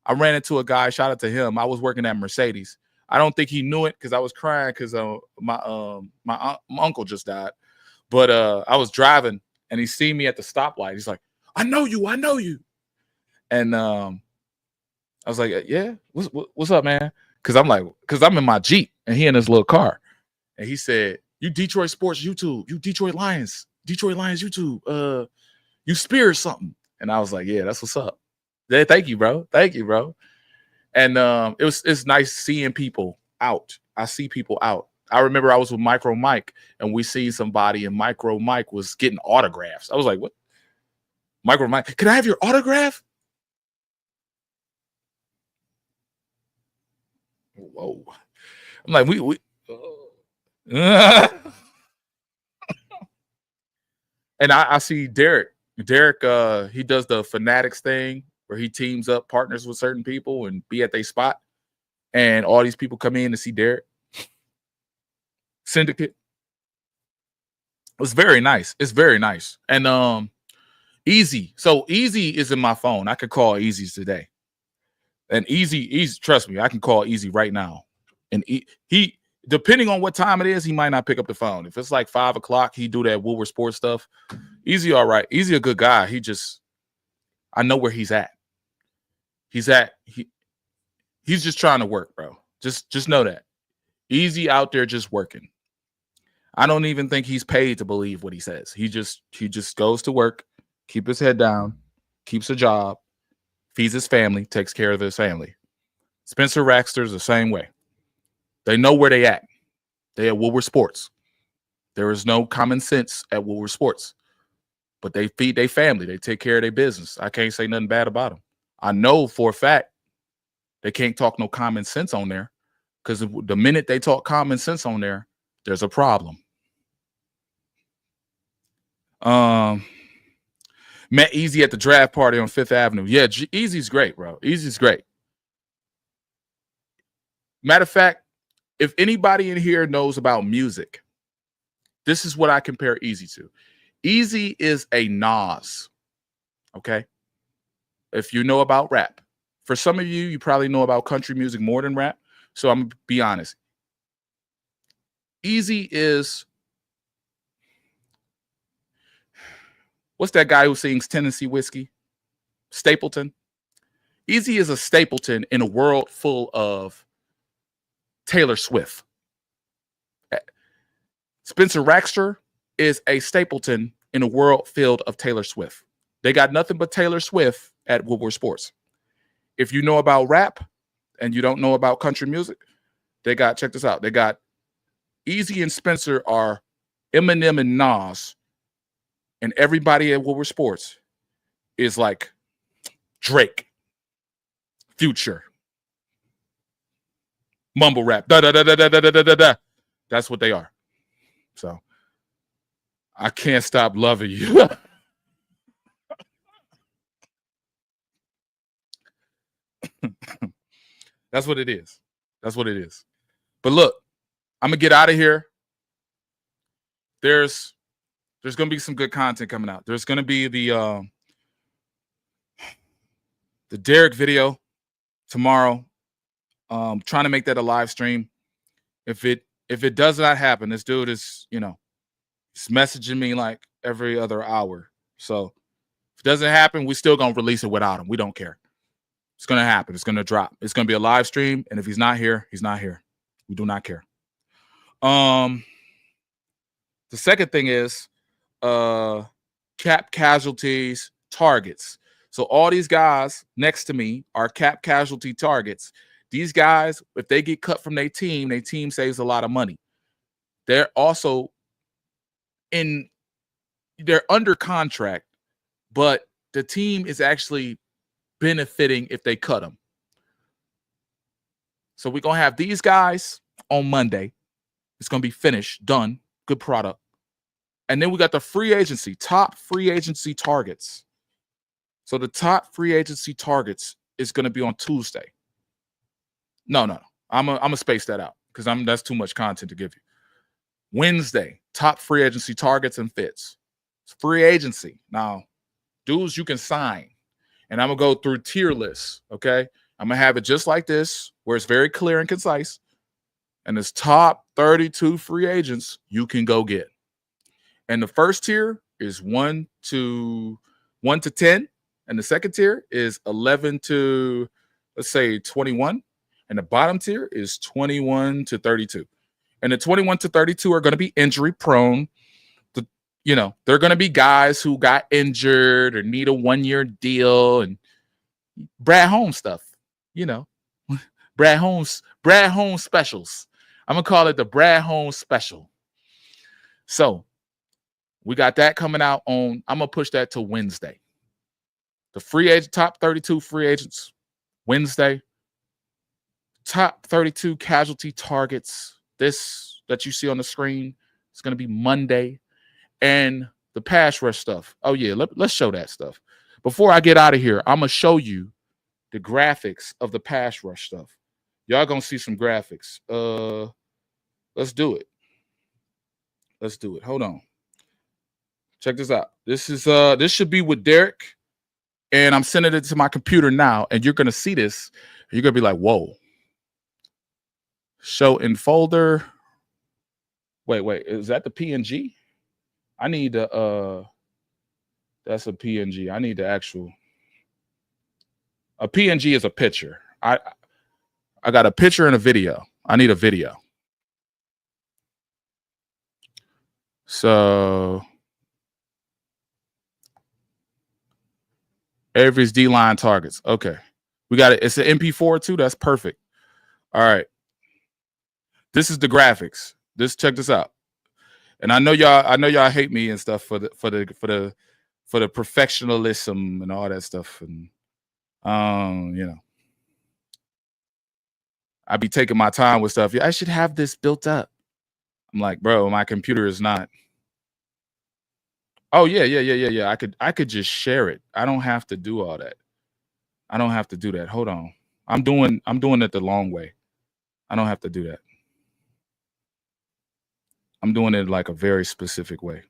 a guy, shout out to him. I was working at Mercedes. I don't think he knew it because I was crying because my uncle just died. But I was driving and he seen me at the stoplight. He's like, I know you. And I was like, yeah, what's up, man? Because I'm in my Jeep and he in his little car. And he said, you Detroit Sports YouTube, you Detroit Lions YouTube, you Spears something. And I was like, yeah, that's what's up. Yeah, thank you, bro. And it's nice seeing people out. I see people out. I remember I was with Micro Mike and we seen somebody and Micro Mike was getting autographs. I was like, what? Micro Mike, can I have your autograph? Whoa. I'm like, we and I see Derek. Derek, he does the Fanatics thing where he teams up, partners with certain people and be at their spot. And all these people come in to see Derek. Syndicate. It's very nice. And Easy. So Easy is in my phone. I could call Easy today. And Easy, trust me, I can call Easy right now. And he depending on what time it is, he might not pick up the phone. If it's like 5 o'clock, he do that Woolworth Sports stuff. Easy, all right. Easy, a good guy. I know where he's at. He's just trying to work, bro. Just know that. Easy out there just working. I don't even think he's paid to believe what he says. He just goes to work, keep his head down, keeps a job, feeds his family, takes care of his family. Spencer Raxter's the same way. They know where they at. They at Woolworth Sports. There is no common sense at Woolworth Sports. But they feed their family. They take care of their business. I can't say nothing bad about them. I know for a fact they can't talk no common sense on there because the minute they talk common sense on there, there's a problem. Met Easy at the draft party on 5th Avenue. Yeah, Easy's great, bro. Easy's great. Matter of fact, if anybody in here knows about music, this is what I compare Easy to. Easy is a Nas, okay? If you know about rap. For some of you, you probably know about country music more than rap. So I'm going to be honest. Easy is, what's that guy who sings Tennessee Whiskey? Stapleton. Easy is a Stapleton in a world full of Taylor Swift. Spencer Raxter is a Stapleton in a world filled of Taylor Swift. They got nothing but Taylor Swift at Woolworth Sports. If you know about rap and you don't know about country music, check this out. They got Easy and Spencer are Eminem and Nas, and everybody at Woolworth Sports is like Drake, Future, mumble rap, da da da da da da da da da. That's what they are. So I can't stop loving you. That's what it is. But look, I'm gonna get out of here. There's There's going to be some good content coming out. There's going to be the Derek video tomorrow. Trying to make that a live stream. If it does not happen, this dude is, he's messaging me like every other hour. So if it doesn't happen, we still gonna release it without him. We don't care. It's gonna happen. It's gonna drop. It's gonna be a live stream, and if he's not here, he's not here. We do not care. The second thing is cap casualties targets. So all these guys next to me are cap casualty targets. These guys, if they get cut from their team saves a lot of money. They're also they're under contract, but the team is actually benefiting if they cut them. So we're going to have these guys on Monday. It's going to be finished, done, good product. And then we got the free agency, top free agency targets. So the top free agency targets is going to be on Tuesday. No. I'm gonna space that out because that's too much content to give you. Wednesday, top free agency targets and fits. It's free agency. Now, dudes you can sign. And I'm gonna go through tier lists. Okay. I'm gonna have it just like this, where it's very clear and concise. And it's top 32 free agents you can go get. And the first tier is 1 to 10. And the second tier is 11 to, let's say, 21. And the bottom tier is 21 to 32. And the 21 to 32 are going to be injury prone. They're going to be guys who got injured or need a 1-year deal and Brad Holmes stuff. Brad Holmes specials. I'm going to call it the Brad Holmes special. So we got that coming out I'm going to push that to Wednesday. The free agent, top 32 free agents, Wednesday. Top 32 casualty targets. This that you see on the screen is going to be Monday. And the pass rush stuff. Oh, yeah, let's show that stuff. Before I get out of here, I'm going to show you the graphics of the pass rush stuff. Y'all going to see some graphics. Let's do it. Hold on. Check this out. This should be with Derek. And I'm sending it to my computer now. And you're going to see this. And you're going to be like, whoa. Show in folder. Wait. Is that the PNG? I need that's a PNG. I need the actual. A PNG is a picture. I got a picture and a video. I need a video. So Avery's D-line targets. Okay. We got it. It's an MP4 too. That's perfect. All right. This is the graphics. Check this out. And I know y'all hate me and stuff for the professionalism and all that stuff. And I be taking my time with stuff. I should have this built up. I'm like, bro, my computer is not. Oh, yeah. I could just share it. I don't have to do all that. I don't have to do that. Hold on. I'm doing it the long way. I don't have to do that. I'm doing it like a very specific way.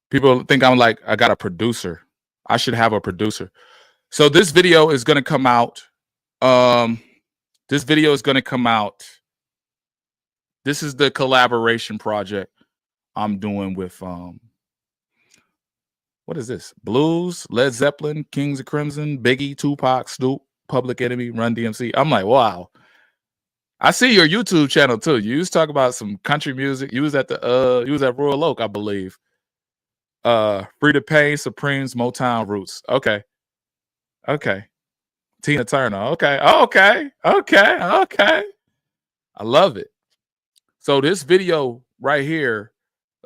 People think I'm like, I got a producer. I should have a producer. So this video is going to come out. This is the collaboration project I'm doing with, what is this? Blues, Led Zeppelin, Kings of Crimson, Biggie, Tupac, Snoop, Public Enemy, Run DMC. I'm like, wow. I see your YouTube channel too. You used to talk about some country music. You was at Royal Oak, I believe. Free to Pain, Supremes, Motown Roots. Okay. Tina Turner. Okay. I love it. So this video right here,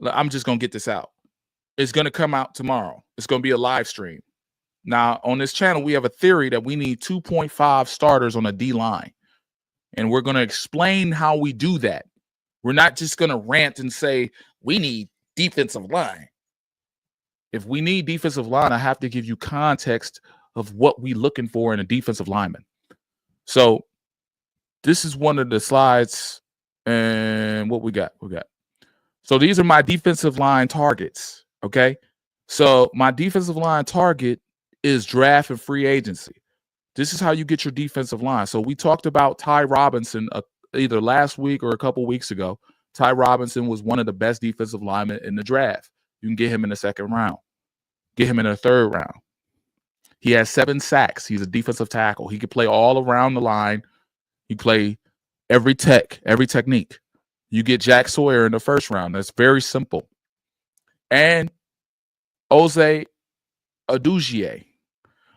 I'm just gonna get this out. It's going to come out tomorrow. It's going to be a live stream. Now, on this channel, we have a theory that we need 2.5 starters on a D line. And we're going to explain how we do that. We're not just going to rant and say, we need defensive line. If we need defensive line, I have to give you context of what we're looking for in a defensive lineman. So this is one of the slides. And what we got? So these are my defensive line targets. Okay. So my defensive line target is draft and free agency. This is how you get your defensive line. So we talked about Ty Robinson either last week or a couple weeks ago. Ty Robinson was one of the best defensive linemen in the draft. You can get him in the second round, get him in the third round. He has 7 sacks. He's a defensive tackle. He can play all around the line. He play every technique. You get Jack Sawyer in the first round. That's very simple. And Jose Adugie.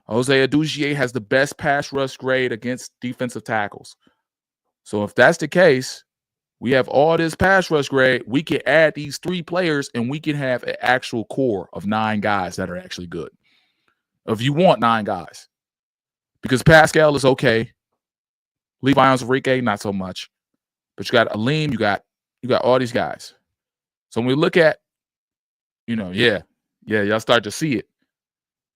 Jose Adugie has the best pass rush grade against defensive tackles. So if that's the case, we have all this pass rush grade. We can add these 3 players, and we can have an actual core of 9 guys that are actually good. If you want 9 guys. Because Pascal is okay. Levi Onwuzurike, not so much. But you got Aleem, you got all these guys. So when we look at, y'all start to see it.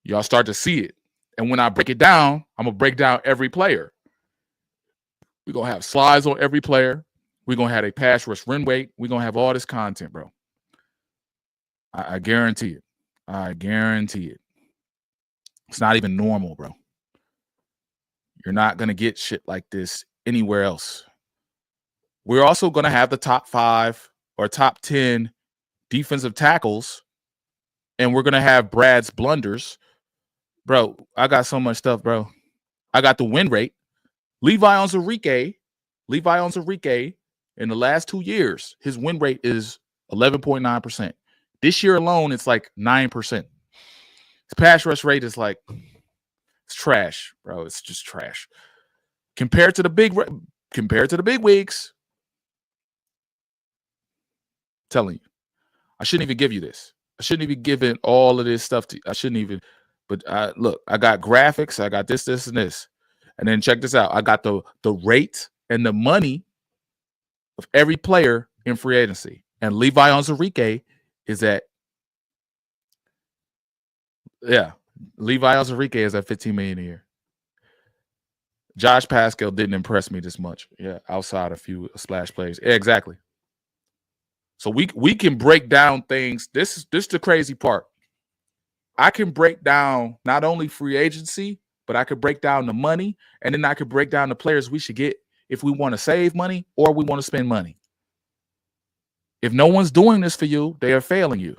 Y'all start to see it. And when I break it down, I'm going to break down every player. We're going to have slides on every player. We're going to have a pass rush run rate. We're going to have all this content, bro. I guarantee it. I guarantee it. It's not even normal, bro. You're not going to get shit like this anywhere else. We're also going to have the top 5 or top 10 defensive tackles, and we're going to have Brad's blunders. Bro, I got so much stuff, bro. I got the win rate. Levi Onwuzurike, in the last 2 years, his win rate is 11.9%. This year alone, it's like 9%. His pass rush rate is like, it's trash, bro. It's just trash. Compared to the big wigs, telling you, I shouldn't even give you this. I shouldn't even give it all of this stuff to you. I shouldn't even, but look, I got graphics, I got this, and this. And then check this out. I got the rate and the money of every player in free agency. And Levi Onwuzurike is at, Levi Onwuzurike is at $15 million a year. Josh Pascal didn't impress me this much. Yeah, outside a few splash plays. Yeah, exactly. So we can break down things. This is the crazy part. I can break down not only free agency, but I could break down the money, and then I could break down the players we should get if we want to save money or we want to spend money. If no one's doing this for you, they are failing you.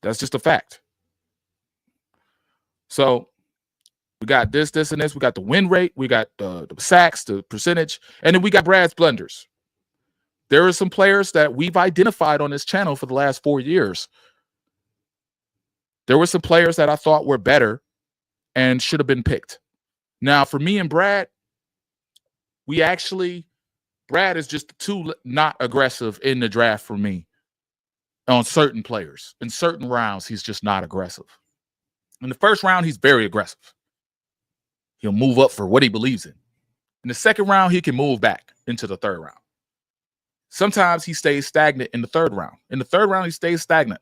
That's just a fact. So we got this, and this. We got the win rate. We got the sacks, the percentage, and then we got Brad's blunders. There are some players that we've identified on this channel for the last 4 years. There were some players that I thought were better and should have been picked. Now, for me and Brad, Brad is just too not aggressive in the draft for me on certain players. In certain rounds, he's just not aggressive. In the first round, he's very aggressive. He'll move up for what he believes in. In the second round, he can move back into the third round. Sometimes he stays stagnant in the third round. In the third round, he stays stagnant.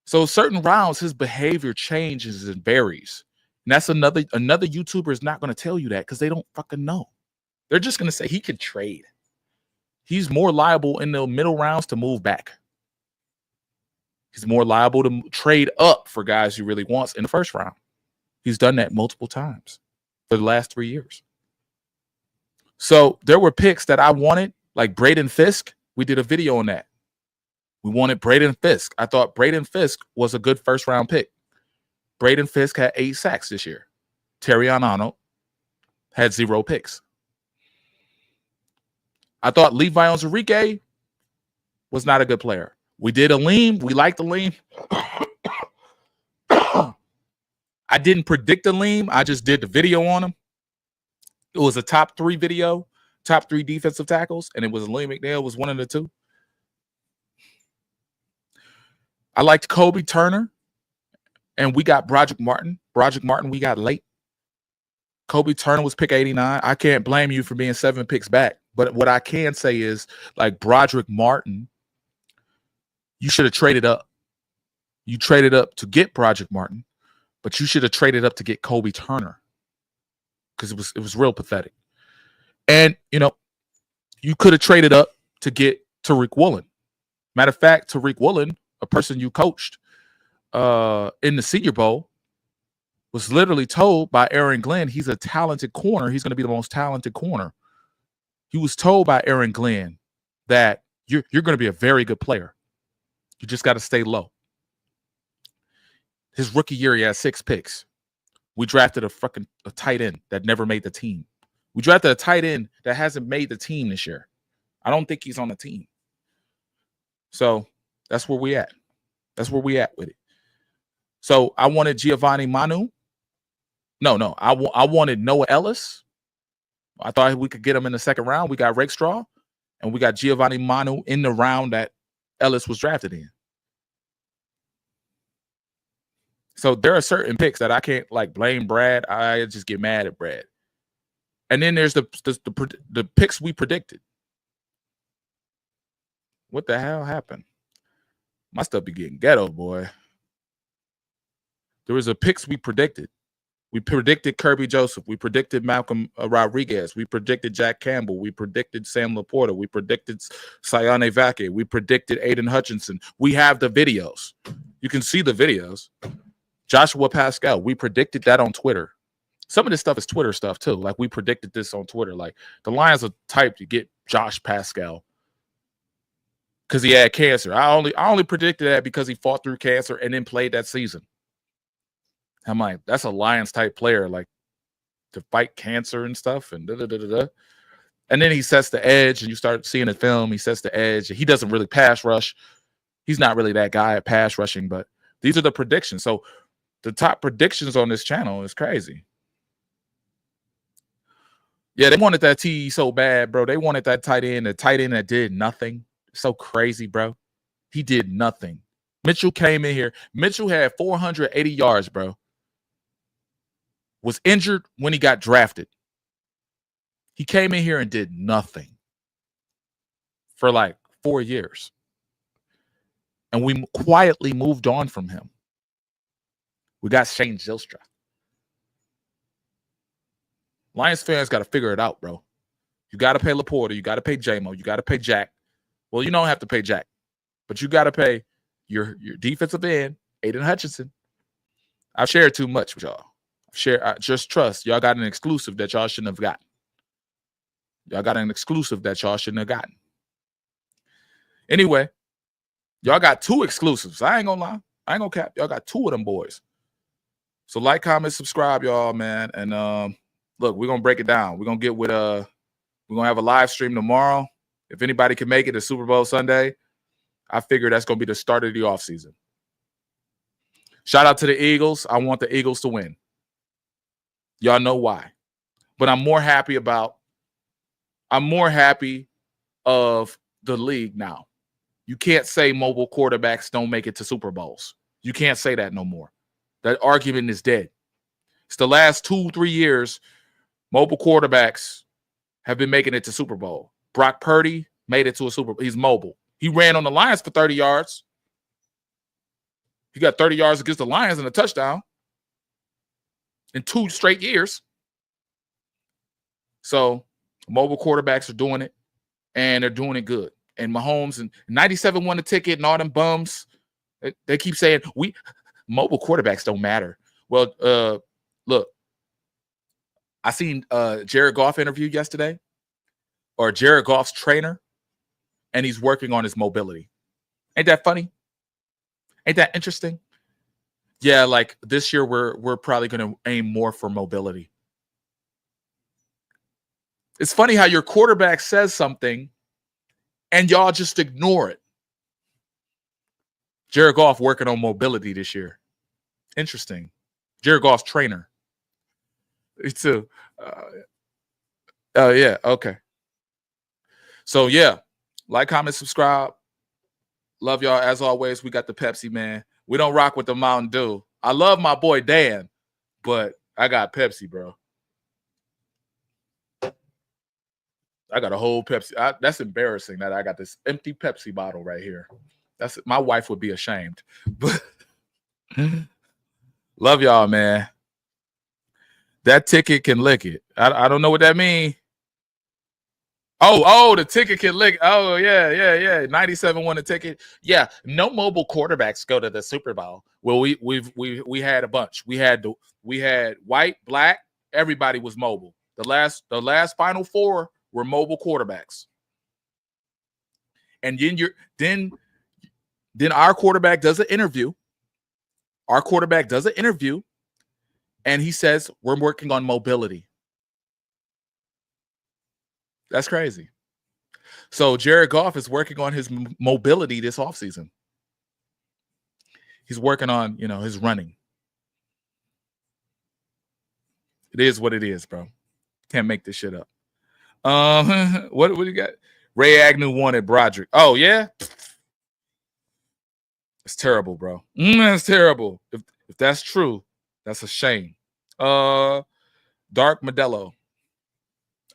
So certain rounds, his behavior changes and varies. And that's another YouTuber is not going to tell you that because they don't fucking know. They're just going to say he can trade. He's more liable in the middle rounds to move back. He's more liable to trade up for guys he really wants in the first round. He's done that multiple times for the last 3 years. So there were picks that I wanted, like Braden Fisk. We did a video on that. We wanted Braden Fisk. I thought Braden Fisk was a good first-round pick. Braden Fisk had 8 sacks this year. Terrion Arnold had 0 picks. I thought Levi Onwuzurike was not a good player. We did Aleem. We liked Aleem. I didn't predict Aleem. I just did the video on him. It was a top 3 video, top 3 defensive tackles, and it was Aleem McNeil was one of the 2. I liked Kobe Turner, and we got Broderick Martin. Broderick Martin we got late. Kobe Turner was pick 89. I can't blame you for being 7 picks back. But what I can say is, like Broderick Martin, you should have traded up. You traded up to get Broderick Martin, but you should have traded up to get Kobe Turner. because it was real pathetic. And, you know, you could have traded up to get Tariq Woolen. Matter of fact, Tariq Woolen, a person you coached in the Senior Bowl, was literally told by Aaron Glenn he's a talented corner. He's going to be the most talented corner. He was told by Aaron Glenn that you're going to be a very good player. You just got to stay low. His rookie year, he had 6 picks. We drafted a tight end that never made the team. We drafted a tight end that hasn't made the team this year. I don't think he's on the team. So that's where we at. That's where we at with it. So I wanted Giovanni Manu. No. I wanted Noah Ellis. I thought we could get him in the second round. We got Rakestraw, and we got Giovanni Manu in the round that Ellis was drafted in. So there are certain picks that I can't like blame Brad. I just get mad at Brad. And then there's the picks we predicted. What the hell happened? My stuff be getting ghetto, boy. There was a picks we predicted. We predicted Kirby Joseph. We predicted Malcolm Rodriguez. We predicted Jack Campbell. We predicted Sam Laporta. We predicted Sayane Vake. We predicted Aiden Hutchinson. We have the videos. You can see the videos. Joshua Pascal. We predicted that on Twitter. Some of this stuff is Twitter stuff too. Like we predicted this on Twitter. Like the Lions are typed to get Josh Pascal because he had cancer. I only predicted that because he fought through cancer and then played that season. I'm like, that's a Lions type player, like to fight cancer and stuff and da-da-da-da-da. And then he sets the edge and you start seeing the film. He sets the edge. He doesn't really pass rush. He's not really that guy at pass rushing, but these are the predictions. So the top predictions on this channel is crazy. Yeah, they wanted that TE so bad, bro. They wanted that tight end, the tight end that did nothing. So crazy, bro. He did nothing. Mitchell came in here. Mitchell had 480 yards, bro. Was injured when he got drafted. He came in here and did nothing for like 4 years. And we quietly moved on from him. We got Shane Zylstra. Lions fans got to figure it out, bro. You got to pay Laporta. You got to pay J-Mo. You got to pay Jack. Well, you don't have to pay Jack, but you got to pay your defensive end, Aiden Hutchinson. I've shared too much with y'all. Just trust. Y'all got an exclusive that y'all shouldn't have gotten. Y'all got an exclusive that y'all shouldn't have gotten. Anyway, y'all got 2 exclusives. I ain't gonna lie. I ain't gonna cap. Y'all got 2 of them boys. So like, comment, subscribe, y'all, man. And look, we're gonna break it down. We're gonna get with we're gonna have a live stream tomorrow. If anybody can make it to Super Bowl Sunday, I figure that's gonna be the start of the offseason. Shout out to the Eagles. I want the Eagles to win. Y'all know why. But I'm more happy of the league now. You can't say mobile quarterbacks don't make it to Super Bowls. You can't say that no more. That argument is dead. It's the last 2-3 years, mobile quarterbacks have been making it to Super Bowl. Brock Purdy made it to a Super Bowl. He's mobile. He ran on the Lions for 30 yards. He got 30 yards against the Lions and a touchdown in 2 straight years. So mobile quarterbacks are doing it, and they're doing it good. And Mahomes and 97 won the ticket and all them bums. They keep saying mobile quarterbacks don't matter. Well, look, I seen Jared Goff interview yesterday, or Jared Goff's trainer, and he's working on his mobility. Ain't that funny? Ain't that interesting? Yeah, like this year we're probably going to aim more for mobility. It's funny how your quarterback says something and y'all just ignore it. Jared Goff working on mobility this year. Interesting. Jared Goff's trainer. It's yeah, okay. So yeah, like, comment, subscribe. Love y'all. As always, we got the Pepsi, man. We don't rock with the Mountain Dew. I love my boy Dan, but I got Pepsi, bro. I got a whole Pepsi. That's embarrassing that I got this empty Pepsi bottle right here. My wife would be ashamed. But love y'all, man. That ticket can lick it. I don't know what that means. Oh, the ticket can lick. Oh, yeah. 97 won the ticket. Yeah, no mobile quarterbacks go to the Super Bowl. Well, we had a bunch. We had white, black. Everybody was mobile. The last Final Four were mobile quarterbacks. And then our quarterback does an interview. Our quarterback does an interview, and he says we're working on mobility. That's crazy. So Jared Goff is working on his mobility this offseason. He's working on, his running. It is what it is, bro. Can't make this shit up. What do you got? Ray Agnew wanted Broderick. Oh, yeah? It's terrible, bro. That's terrible. If that's true, that's a shame. Dark Modelo.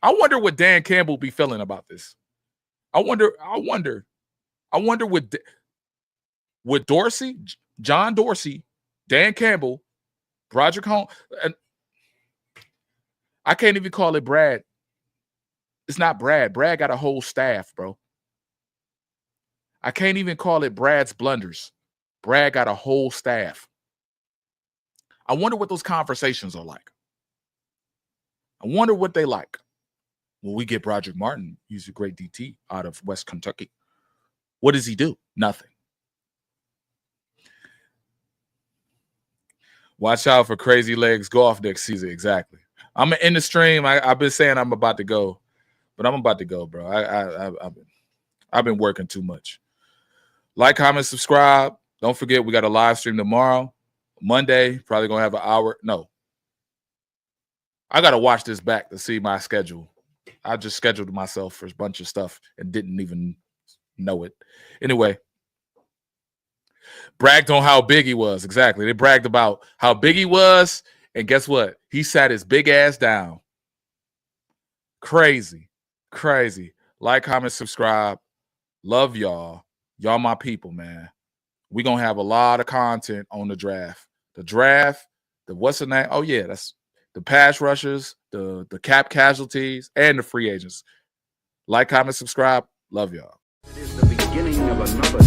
I wonder what Dan Campbell be feeling about this. I wonder with Dorsey, John Dorsey, Dan Campbell, Broderick Holmes, and I can't even call it Brad. It's not Brad. Brad got a whole staff, bro. I can't even call it Brad's blunders. Brad got a whole staff. I wonder what those conversations are like. I wonder what they like. Well, we get Broderick Martin. He's a great DT out of West Kentucky. What does he do? Nothing. Watch out for Crazy Legs Golf next season. Exactly. I'm in the stream. I've been saying I'm about to go, but I'm about to go, bro. I've been working too much. Like, comment, subscribe. Don't forget, we got a live stream tomorrow. Monday, probably going to have an hour. No. I got to watch this back to see my schedule. I just scheduled myself for a bunch of stuff and didn't even know it. Anyway, bragged on how big he was. Exactly. They bragged about how big he was, and guess what? He sat his big ass down. Crazy. Like, comment, subscribe. Love y'all. Y'all my people, man. We're going to have a lot of content on the draft. What's the name? Oh, yeah, that's the pass rushers, the cap casualties, and the free agents. Like, comment, subscribe. Love y'all. It is the beginning of another